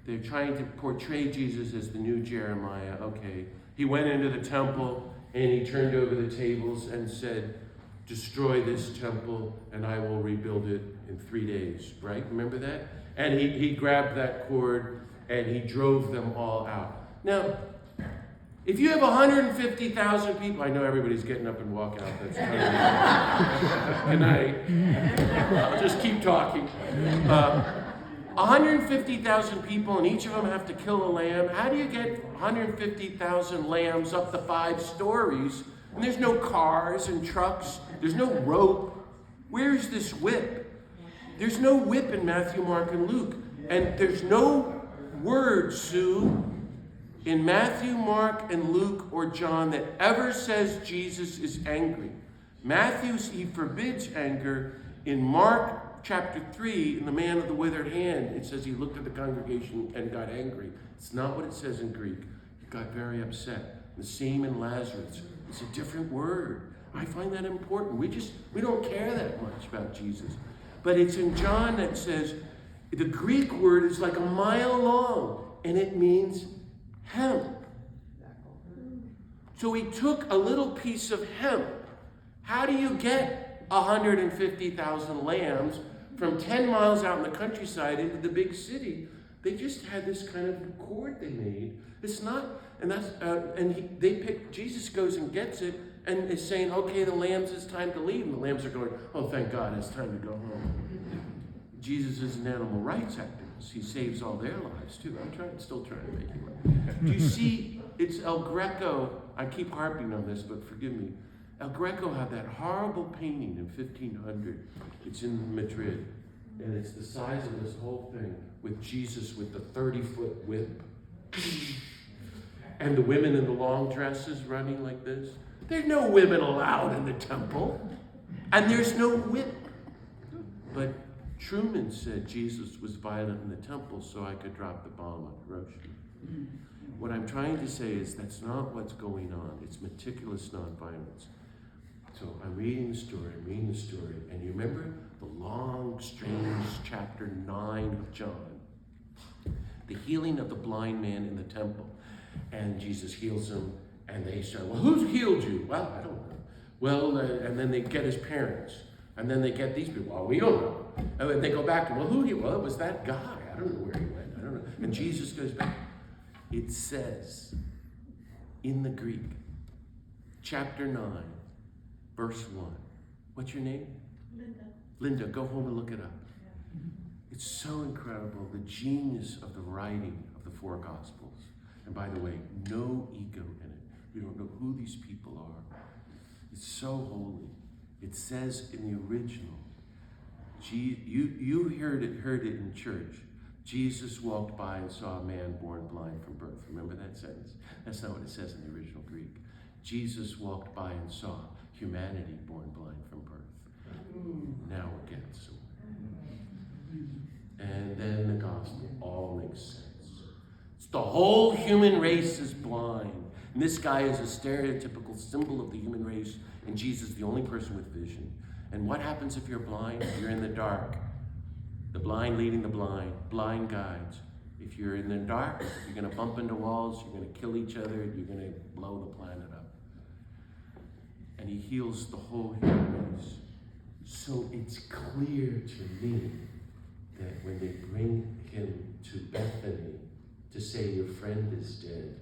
they're trying to portray Jesus as the new Jeremiah. Okay, he went into the temple and he turned over the tables and said, destroy this temple and I will rebuild it in 3 days, right? Remember that? And he grabbed that cord and he drove them all out. Now, if you have 150,000 people, I know everybody's getting up and walking out. That's totally good night. I'll just keep talking. 150,000 people, and each of them have to kill a lamb. How do you get 150,000 lambs up the 5 stories? And there's no cars and trucks. There's no rope. Where's this whip? There's no whip in Matthew, Mark, and Luke. And there's no word, Sue, in Matthew, Mark, and Luke, or John that ever says Jesus is angry. Matthew, he forbids anger. In Mark chapter 3, in the man of the withered hand, it says he looked at the congregation and got angry. It's not what it says in Greek. He got very upset. The same in Lazarus. It's a different word. I find that important. We don't care that much about Jesus. But it's in John that says, the Greek word is like a mile long, and it means hemp. So he took a little piece of hemp. How do you get 150,000 lambs from 10 miles out in the countryside into the big city? They just had this kind of cord they made. It's not, and that's, they pick. Jesus goes and gets it, and is saying, "Okay, the lambs, it's time to leave." And the lambs are going, "Oh, thank God, it's time to go home." Jesus is an animal rights activist. He saves all their lives too. Still trying to make you laugh. Do you see? It's El Greco. I keep harping on this, but forgive me. El Greco had that horrible painting in 1500. It's in Madrid. And it's the size of this whole thing with Jesus with the 30-foot whip. And the women in the long dresses running like this. There's no women allowed in the temple. And there's no whip. But Truman said Jesus was violent in the temple so I could drop the bomb on Hiroshima. What I'm trying to say is that's not what's going on. It's meticulous nonviolence. So I'm reading the story, and you remember the long, strange chapter 9 of John, the healing of the blind man in the temple, and Jesus heals him, and they say, well, who's healed you? Well, I don't know. Well, and then they get his parents, and then they get these people. Well, we don't know. And then they go back to, well, who healed? Well, it was that guy. I don't know where he went. I don't know. And Jesus goes back. It says in the Greek, chapter 9, verse 1. What's your name? Linda. Linda, go home and look it up. It's so incredible, the genius of the writing of the 4 Gospels. And by the way, no ego in it. We don't know who these people are. It's so holy. It says in the original, you heard it in church. Jesus walked by and saw a man born blind from birth. Remember that sentence? That's not what it says in the original Greek. Jesus walked by and saw humanity born blind from birth. Now it gets somewhere. And then the gospel all makes sense. It's the whole human race is blind. And this guy is a stereotypical symbol of the human race, and Jesus is the only person with vision. And what happens if you're blind? You're in the dark. The blind leading the blind. Blind guides. If you're in the dark, you're going to bump into walls, you're going to kill each other, you're going to blow the planet up. And he heals the whole human race. So it's clear to me that when they bring him to Bethany to say your friend is dead,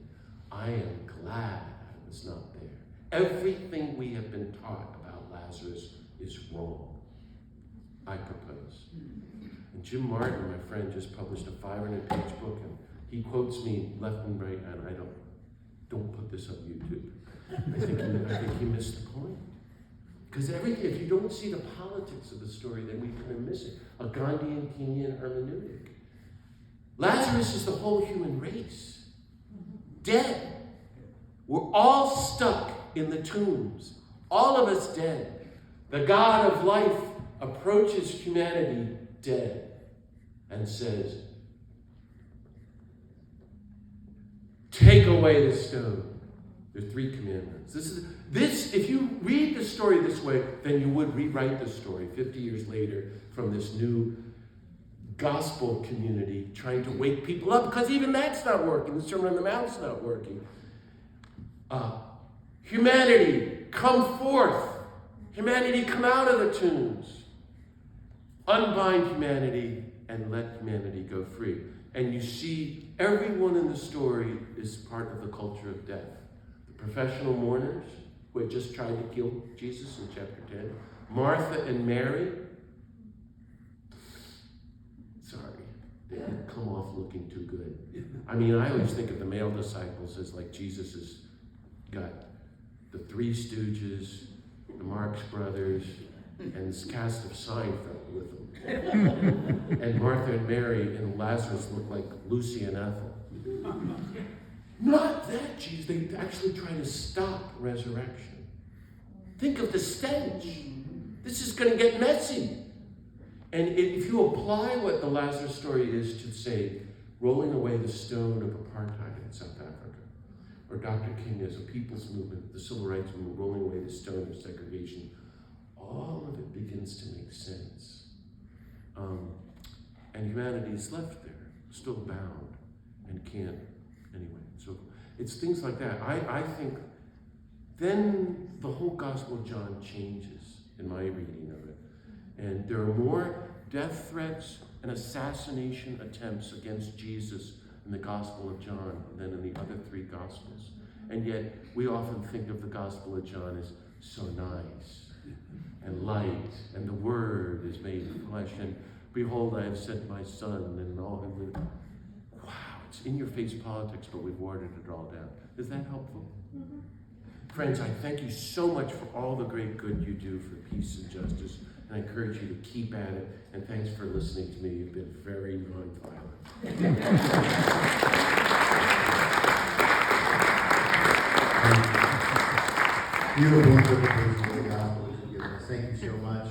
I am glad I was not there. Everything we have been taught about Lazarus is wrong, I propose. And Jim Martin, my friend, just published a 500-page book, and he quotes me left and right, and I don't put this on YouTube. I think he missed the point. Because if you don't see the politics of the story, then we kind of miss it. A Gandhian, Kenyan hermeneutic. Lazarus is the whole human race. Dead. We're all stuck in the tombs. All of us dead. The God of life approaches humanity dead and says, take away the stone. There are 3 commandments. This, if you read the story this way, then you would rewrite the story 50 years later from this new gospel community trying to wake people up, because even that's not working. The Sermon on the Mount's not working. Humanity, come forth. Humanity, come out of the tombs. Unbind humanity and let humanity go free. And you see everyone in the story is part of the culture of death. Professional mourners who had just tried to kill Jesus in chapter 10. Martha and Mary. Sorry, they didn't come off looking too good. I mean, I always think of the male disciples as like Jesus has got the 3 Stooges, the Marx Brothers, and this cast of Seinfeld with them. And Martha and Mary and Lazarus look like Lucy and Ethel. Not that, Jesus. They actually try to stop resurrection. Think of the stench. This is going to get messy. And if you apply what the Lazarus story is to, say, rolling away the stone of apartheid in South Africa, or Dr. King as a people's movement, the civil rights movement, rolling away the stone of segregation, all of it begins to make sense. And humanity is left there, still bound, and can't. Anyway, so it's things like that. I think then the whole Gospel of John changes in my reading of it. And there are more death threats and assassination attempts against Jesus in the Gospel of John than in the other 3 Gospels. And yet we often think of the Gospel of John as so nice and light, and the Word is made flesh, and behold, I have sent my Son, and all of it. Wow. In-your-face politics, but we've watered it all down. Is that helpful? Mm-hmm. Friends, I thank you so much for all the great good you do for peace and justice, and I encourage you to keep at it, and thanks for listening to me. You've been very nonviolent. Beautiful interpretation of the gospel that you give us. Thank you so much.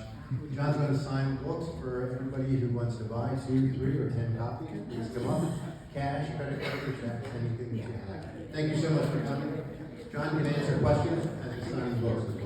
John's going to sign books for everybody who wants to buy 2, 3, or 10 copies. Please come up. Cash, credit card, or check, anything that you have. Thank you so much for coming. John can answer questions and sign books as well.